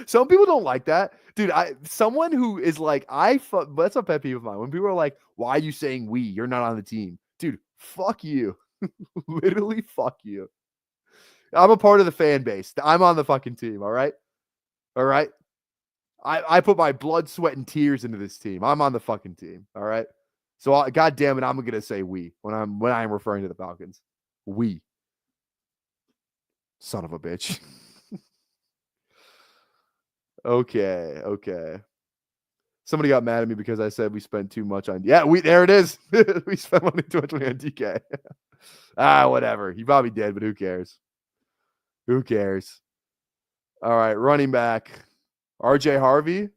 Some people don't like that. Dude, someone who is like, that's a pet peeve of mine. When people are like, why are you saying we? You're not on the team. Dude, fuck you. Literally, fuck you. I'm a part of the fan base. I'm on the fucking team, all right? All right? I put my blood, sweat, and tears into this team. I'm on the fucking team, all right? So, God damn it, I'm going to say we when I'm referring to the Falcons. We. Son of a bitch. Okay. Somebody got mad at me because I said we spent too much on. Yeah, there it is. We spent too much money on DK. Whatever. He probably did, but who cares? Who cares? All right, running back. RJ Harvey.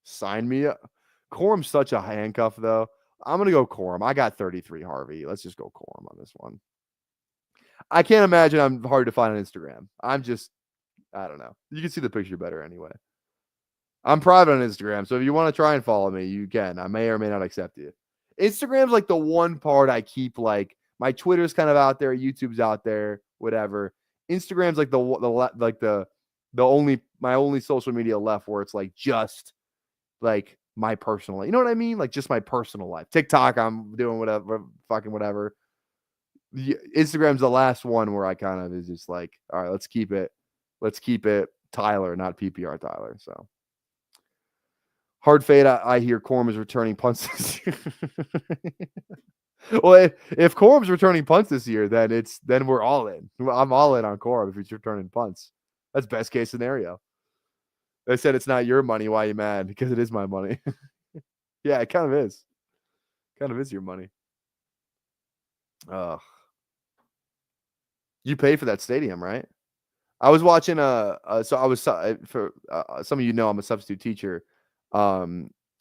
Sign me up. Corum's such a handcuff, though. I'm going to go Corum. I got 33 Harvey. Let's just go Corum on this one. I can't imagine I'm hard to find on Instagram. I don't know. You can see the picture better anyway. I'm private on Instagram, so if you want to try and follow me, you can. I may or may not accept you. Instagram's like the one part I keep, like, my Twitter's kind of out there, YouTube's out there, whatever. Instagram's like my only social media left where it's like just like my personal, you know what I mean? Like just my personal life. TikTok, I'm doing whatever. Instagram's the last one where I kind of is just like, all right, let's keep it Tyler, not PPR Tyler. So hard fade. I hear Corum is returning punts this year. Well, if Corum's returning punts this year, then we're all in. I'm all in on Corum if he's returning punts. That's best case scenario. They said it's not your money. Why are you mad? Because it is my money. Yeah, it kind of is. Kind of is your money. You paid for that stadium, right? I was watching so I was for some of you know I'm a substitute teacher. I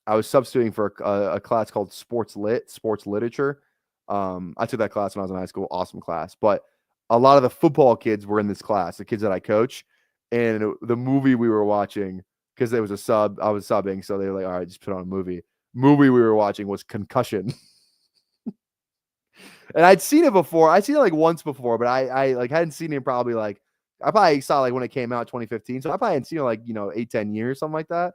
was substituting for a class called sports literature. I took that class when I was in high school. Awesome class. But a lot of the football kids were in this class, the kids that I coach. And the movie we were watching, because there was a sub, I was subbing, so they were like, all right, just put on a movie. Movie we were watching was Concussion. And I'd seen it before. I'd seen it like once before, but I like hadn't seen it probably like, I probably saw like when it came out 2015. So I probably hadn't seen it like, 8-10 years, something like that.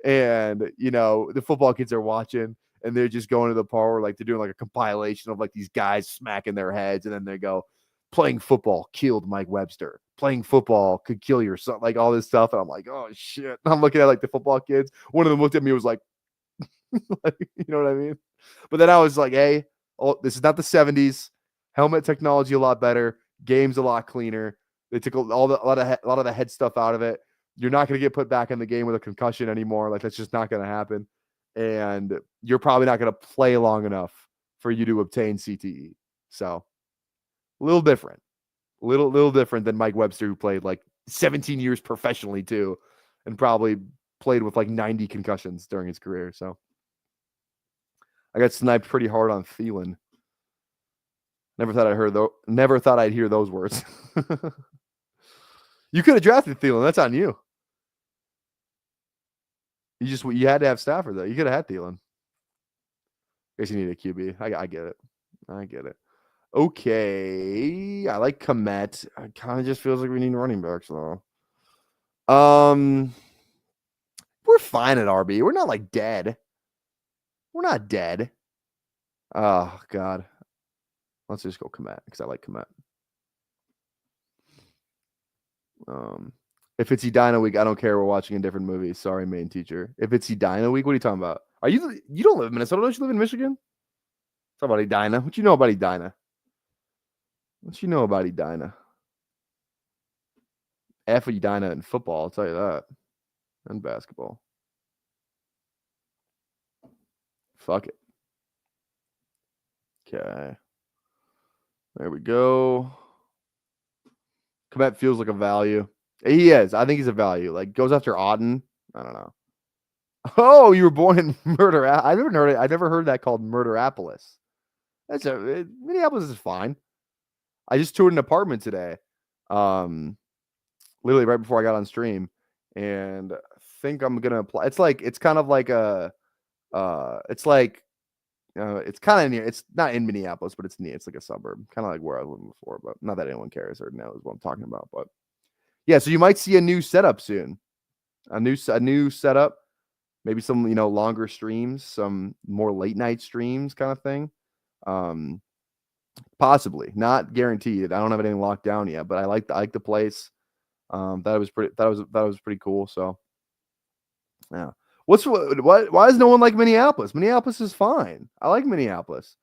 And, the football kids are watching and they're just going to the part where like they're doing like a compilation of like these guys smacking their heads. And then they go, playing football killed Mike Webster. Playing football could kill your son, like all this stuff. And I'm like, oh shit. And I'm looking at like the football kids. One of them looked at me and was like, like, you know what I mean? But then I was like, hey, this is not the 70s. Helmet technology a lot better. Game's a lot cleaner. They took a lot of the head stuff out of it. You're not going to get put back in the game with a concussion anymore. Like that's just not going to happen. And you're probably not going to play long enough for you to obtain CTE. So a little different. Little different than Mike Webster, who played like 17 years professionally too, and probably played with like 90 concussions during his career. So I got sniped pretty hard on Thielen. Never thought I'd hear those words. You could have drafted Thielen. That's on you. You had to have Stafford though. You could have had Thielen. I guess you need a QB. I get it. I get it. Okay, I like Komet. It kind of just feels like we need running backs though. We're fine at RB. We're not like dead. We're not dead. Oh God. Let's just go Komet because I like Komet. If it's Edina week, I don't care. We're watching a different movie. Sorry, main teacher. If it's Edina week, what are you talking about? You don't live in Minnesota? Don't you live in Michigan? Talk about Edina. What you know about Edina? What you know about Edina? F Edina in football, I'll tell you that. And basketball. Fuck it. Okay. There we go. Komet feels like a value. He is. I think he's a value. Like goes after Auden. I don't know. Oh, you were born in Murder. I never heard that called Murderapolis. Minneapolis is fine. I just toured an apartment today, literally right before I got on stream, and I think I'm gonna apply. It's kind of like a, it's kind of near. It's not in Minneapolis, but it's near. It's like a suburb, kind of like where I was living before. But not that anyone cares or knows what I'm talking about. But yeah, so you might see a new setup soon, a new setup, maybe some longer streams, some more late night streams, kind of thing. Possibly, not guaranteed. I don't have anything locked down yet, but I like the place. That was pretty cool. So yeah. Why does no one like Minneapolis? Minneapolis is fine. I like Minneapolis.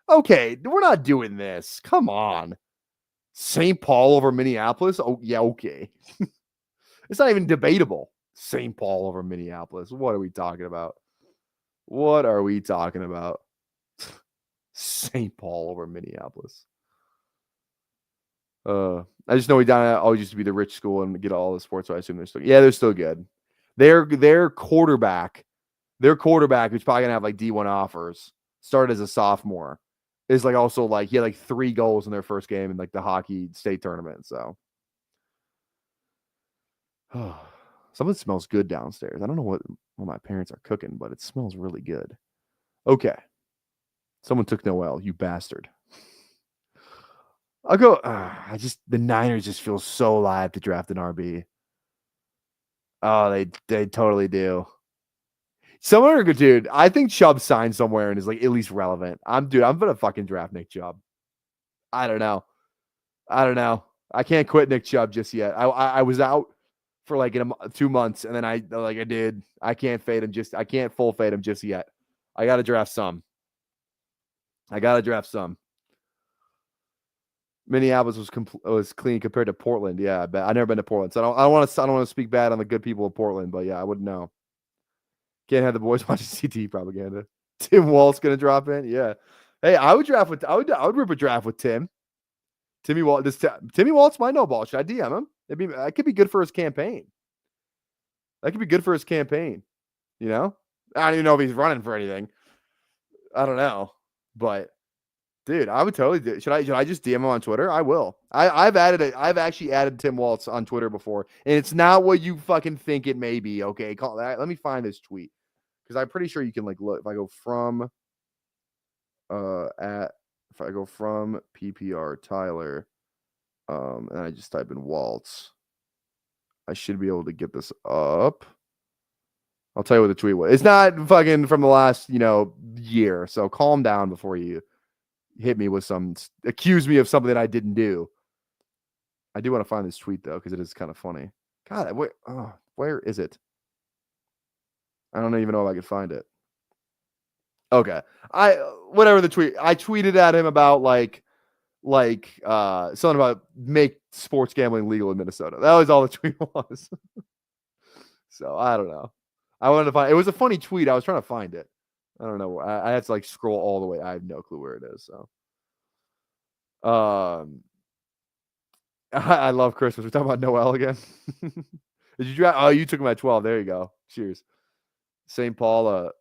Okay, we're not doing this. Come on. St. Paul over Minneapolis? Oh, yeah, okay. It's not even debatable. St. Paul over Minneapolis. What are we talking about? What are we talking about? St. Paul over Minneapolis. I just know Edina always used to be the rich school and get all the sports, so I assume they're still good. Their quarterback, who's probably gonna have like D1 offers, started as a sophomore, is like also like he had like 3 goals in their first game in like the hockey state tournament. So something smells good downstairs. I don't know what my parents are cooking, but it smells really good. Okay. Someone took Noel, you bastard. I'll go. The Niners just feel so live to draft an RB. Oh, they totally do. Someone are good, dude. I think Chubb signed somewhere and is like at least relevant. I'm gonna fucking draft Nick Chubb. I don't know. I can't quit Nick Chubb just yet. I was out for like 2 months, and then I did. I can't fade him I can't full fade him just yet. I gotta draft some. Minneapolis was clean compared to Portland. Yeah, I bet. I've never been to Portland, so I don't want to speak bad on the good people of Portland, but yeah, I wouldn't know. Can't have the boys watching CT propaganda. Tim Walt's gonna drop in. Yeah. Hey, I would rip a draft with Tim. Timmy Walt's my no ball. Should I DM him? That could be good for his campaign. You know? I don't even know if he's running for anything. I don't know. But dude, I would totally do it. Should I just DM him on Twitter? I will. I've actually added Tim Waltz on Twitter before, and it's not what you fucking think it may be. Okay, call that. Let me find this tweet because I'm pretty sure you can like look. If I go from PPR Tyler, and I just type in Waltz, I should be able to get this up. I'll tell you what the tweet was. It's not fucking from the last year, so calm down before you hit me with accuse me of something that I didn't do. I do want to find this tweet though, because it is kind of funny. God, where is it? I don't even know if I could find it. Okay. Whatever the tweet. I tweeted at him about something about make sports gambling legal in Minnesota. That was all the tweet was. So I don't know. I wanted to find it was a funny tweet. I was trying to find it. I don't know. I had to scroll all the way. I have no clue where it is. So I love Christmas. We're talking about Noel again. Did you draft? Oh, you took him at 12. There you go. Cheers. St. Paul,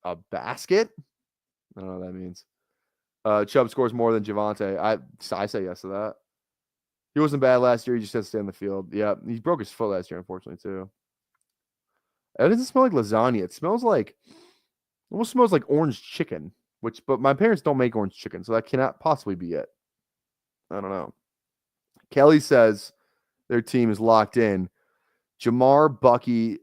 a basket? I don't know what that means. Chubb scores more than Javante. I say yes to that. He wasn't bad last year. He just had to stay on the field. Yeah, he broke his foot last year, unfortunately, too. It doesn't smell like lasagna. It almost smells like orange chicken, but my parents don't make orange chicken, so that cannot possibly be it. I don't know. Kelly says their team is locked in. Jamar, Bucky,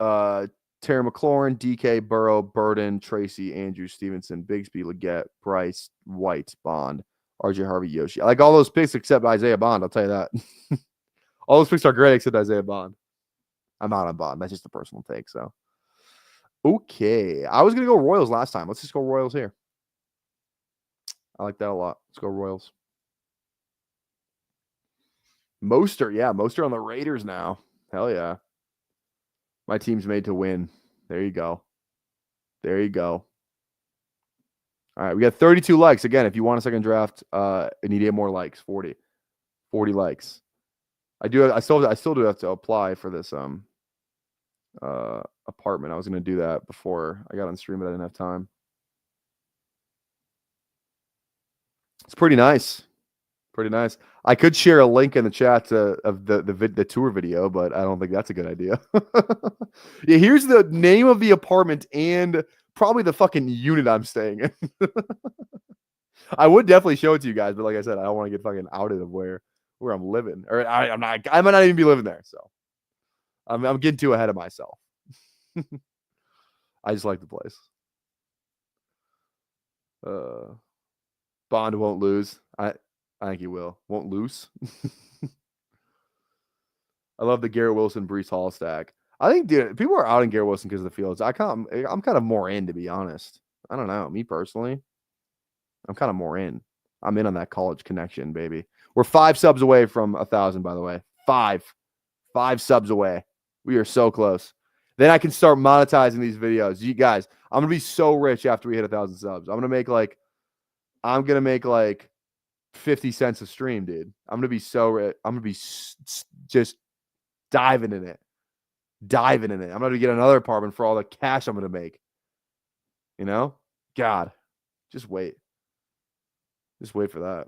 Terry McLaurin, DK, Burrow, Burden, Tracy, Andrew, Stevenson, Bigsby, Leggett, Bryce, White, Bond, RJ Harvey, Yoshi. I like all those picks except Isaiah Bond. I'll tell you that. All those picks are great except Isaiah Bond. I'm not on Bond. That's just a personal take. So, okay. I was going to go Royals last time. Let's just go Royals here. I like that a lot. Let's go Royals. Mostert. Yeah, Mostert on the Raiders now. Hell yeah. My team's made to win. There you go. All right, we got 32 likes. Again, if you want a second draft, I need 8 more likes. 40 likes. I still do have to apply for this apartment. I was going to do that before I got on stream, but I didn't have time. It's pretty nice. Pretty nice. I could share a link in the chat of the tour video, but I don't think that's a good idea. Yeah, here's the name of the apartment and probably the fucking unit I'm staying in. I would definitely show it to you guys, but like I said, I don't want to get fucking outed of where I'm living, or I'm not. I might not even be living there, so I'm getting too ahead of myself. I just like the place. Bond won't lose. I think he will. Won't lose. I love the Garrett Wilson, Breece Hall stack. I think, dude, people are out in Garrett Wilson because of the fields. I'm kind of more in, to be honest. I don't know. Me personally, I'm kind of more in. I'm in on that college connection, baby. We're 5 subs away from 1,000, by the way. 5 subs away. We are so close. Then I can start monetizing these videos. You guys, I'm gonna be so rich after we hit 1,000 subs. I'm gonna make like 50 cents a stream, dude. I'm gonna be so rich. I'm gonna be just diving in it. I'm going to get another apartment for all the cash I'm going to make. You know? God, just wait. Just wait for that.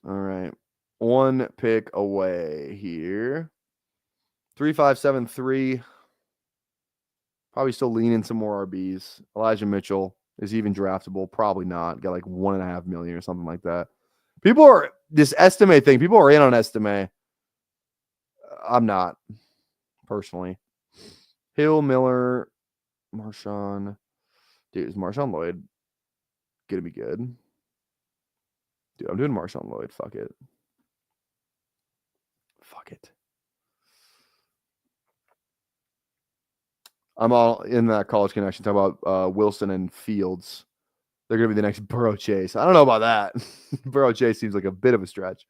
All right. 1 pick away here. 3-5-7-3. Probably still leaning some more RBs. Elijah Mitchell is even draftable. Probably not. Got like 1.5 million or something like that. People are, this estimate thing, people are in on estimate. I'm not, personally. Hill, Miller, Marshawn. Dude, is Marshawn Lloyd going to be good? Dude, I'm doing Marshawn Lloyd. Fuck it. I'm all in that college connection. Talk about Wilson and Fields. They're going to be the next Burrow Chase. I don't know about that. Burrow Chase seems like a bit of a stretch.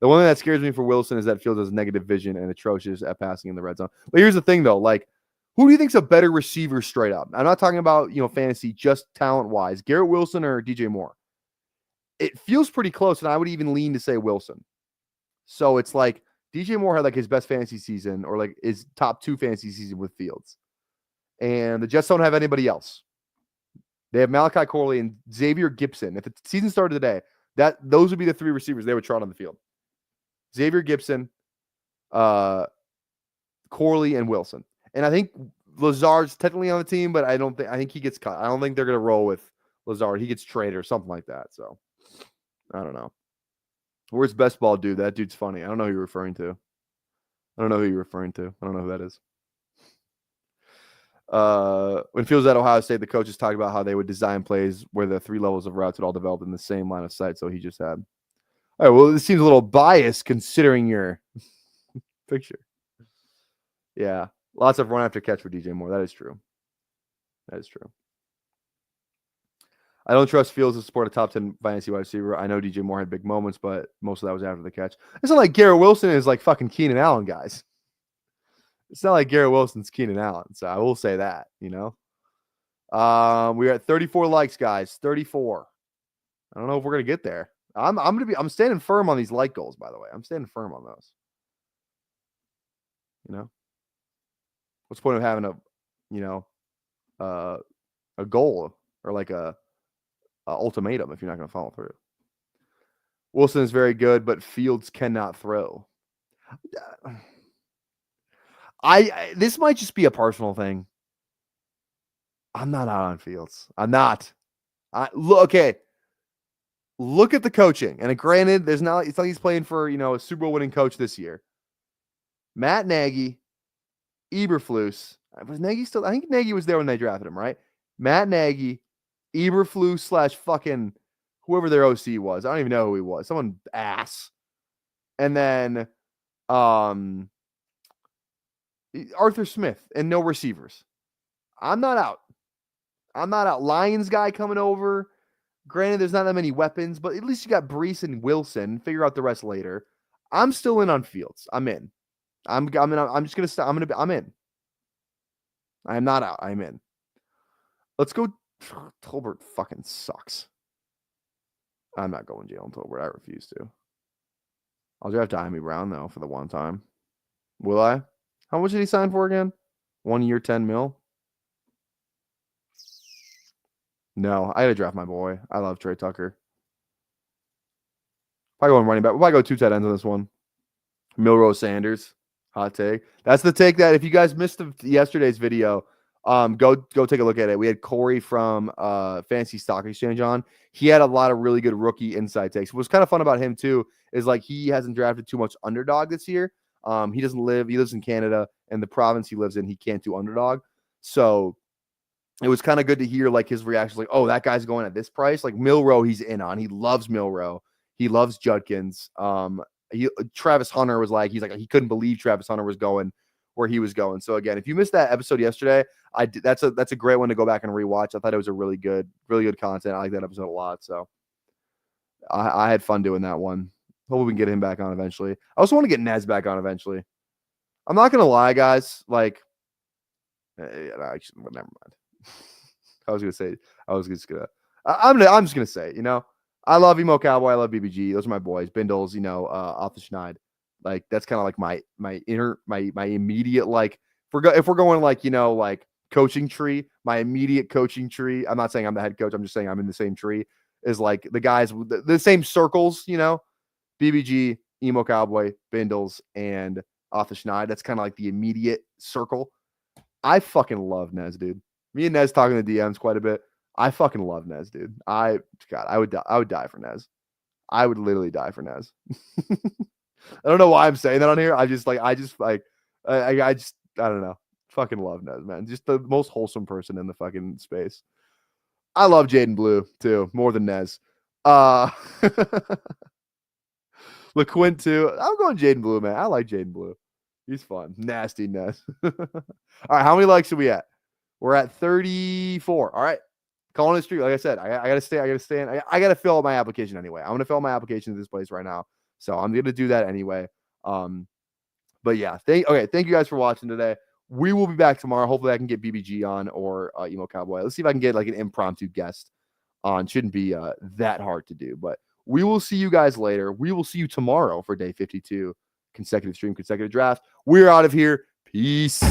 The one thing that scares me for Wilson is that Fields has negative vision and atrocious at passing in the red zone. But here's the thing, though. Like, who do you think's a better receiver straight up? I'm not talking about, fantasy, just talent-wise. Garrett Wilson or DJ Moore? It feels pretty close, and I would even lean to say Wilson. So it's like DJ Moore had like his best fantasy season or like his top 2 fantasy season with Fields. And the Jets don't have anybody else. They have Malachi Corley and Xavier Gibson. If the season started today, those would be the 3 receivers they would trot on the field. Xavier Gibson, Corley, and Wilson. And I think Lazard's technically on the team, but I think he gets cut. I don't think they're going to roll with Lazard. He gets traded or something like that. So I don't know. Where's Best Ball Dude? That dude's funny. I don't know who you're referring to. I don't know who that is. When Fields at Ohio State, the coaches talked about how they would design plays where the 3 levels of routes would all develop in the same line of sight. So he just had. All right, well, this seems a little biased considering your picture. Yeah, lots of run after catch for DJ Moore. That is true. I don't trust Fields to support a top 10 fantasy wide receiver. I know DJ Moore had big moments, but most of that was after the catch. It's not like Garrett Wilson is like fucking Keenan Allen, guys. It's not like Garrett Wilson's Keenan Allen, so I will say that, We're at 34 likes, guys. 34. I don't know if we're gonna get there. I'm standing firm on these like goals, by the way. I'm standing firm on those. What's the point of having a goal or like a ultimatum if you're not gonna follow through? Wilson is very good, but Fields cannot throw. This might just be a personal thing. I'm not out on Fields. I'm not. Okay. Look at the coaching. And granted, it's not like he's playing for, a Super Bowl winning coach this year. Matt Nagy, Eberflus. Was Nagy still? I think Nagy was there when they drafted him, right? Matt Nagy, Eberflus / fucking whoever their OC was. I don't even know who he was. Someone ass. And then Arthur Smith and no receivers. I'm not out. Lions guy coming over. Granted, there's not that many weapons, but at least you got Breece and Wilson. Figure out the rest later. I'm still in on Fields. I'm in. I'm just gonna stop. I'm in. I am not out. I'm in. Let's go. Tolbert fucking sucks. I'm not going Jalen Tolbert. I refuse to. I'll draft Diami Brown though for the one time. Will I? How much did he sign for again? 1 year, 10 mil. No, I got to draft my boy. I love Trey Tucker. Probably going running back. We'll probably go 2 tight ends on this one. Milroe Sanders. Hot take. That's the take that if you guys missed yesterday's video, go take a look at it. We had Corey from Fantasy Stock Exchange on. He had a lot of really good rookie inside takes. What's kind of fun about him too is like he hasn't drafted too much underdog this year. He lives in Canada, and the province he lives in, he can't do underdog. So it was kind of good to hear like his reaction, like, oh, that guy's going at this price. Like Milroe, he's in on. He loves Milroe. He loves Judkins. Travis Hunter was like, he couldn't believe Travis Hunter was going where he was going. So again, if you missed that episode yesterday, that's a great one to go back and rewatch. I thought it was a really good content. I like that episode a lot. So I had fun doing that one. Hope we can get him back on eventually. I also want to get Nez back on eventually. I'm not gonna lie, guys. Like, actually, never mind. I'm just gonna say, I love Emo Cowboy. I love BBG. Those are my boys. Bindles, off the schneid. Like that's kind of like my immediate like. If we're going like like coaching tree, my immediate coaching tree. I'm not saying I'm the head coach. I'm just saying I'm in the same tree. Is like the guys the same circles. BBG, Emo Cowboy, Bindles, and off the schneid. That's kind of like the immediate circle. I fucking love Nez, dude. Me and Nez talking to DMs quite a bit. I fucking love Nez, dude. I would die for Nez. I would literally die for Nez. I don't know why I'm saying that on here. I don't know. Fucking love Nez, man. Just the most wholesome person in the fucking space. I love Jaden Blue too, more than Nez. LeQuint too. I'm going Jaden Blue, man. I like Jaden Blue. He's fun. Nasty Nez. All right, how many likes are we at? We're at 34. All right. Calling it streak. Like I said, I gotta stay. I gotta fill out my application anyway. I'm gonna fill out my application to this place right now. So I'm gonna do that anyway. But yeah, thank you guys for watching today. We will be back tomorrow. Hopefully I can get BBG on or Emo Cowboy. Let's see if I can get like an impromptu guest on. Shouldn't be that hard to do, but we will see you guys later. We will see you tomorrow for day 52. Consecutive stream, consecutive draft. We're out of here. Peace.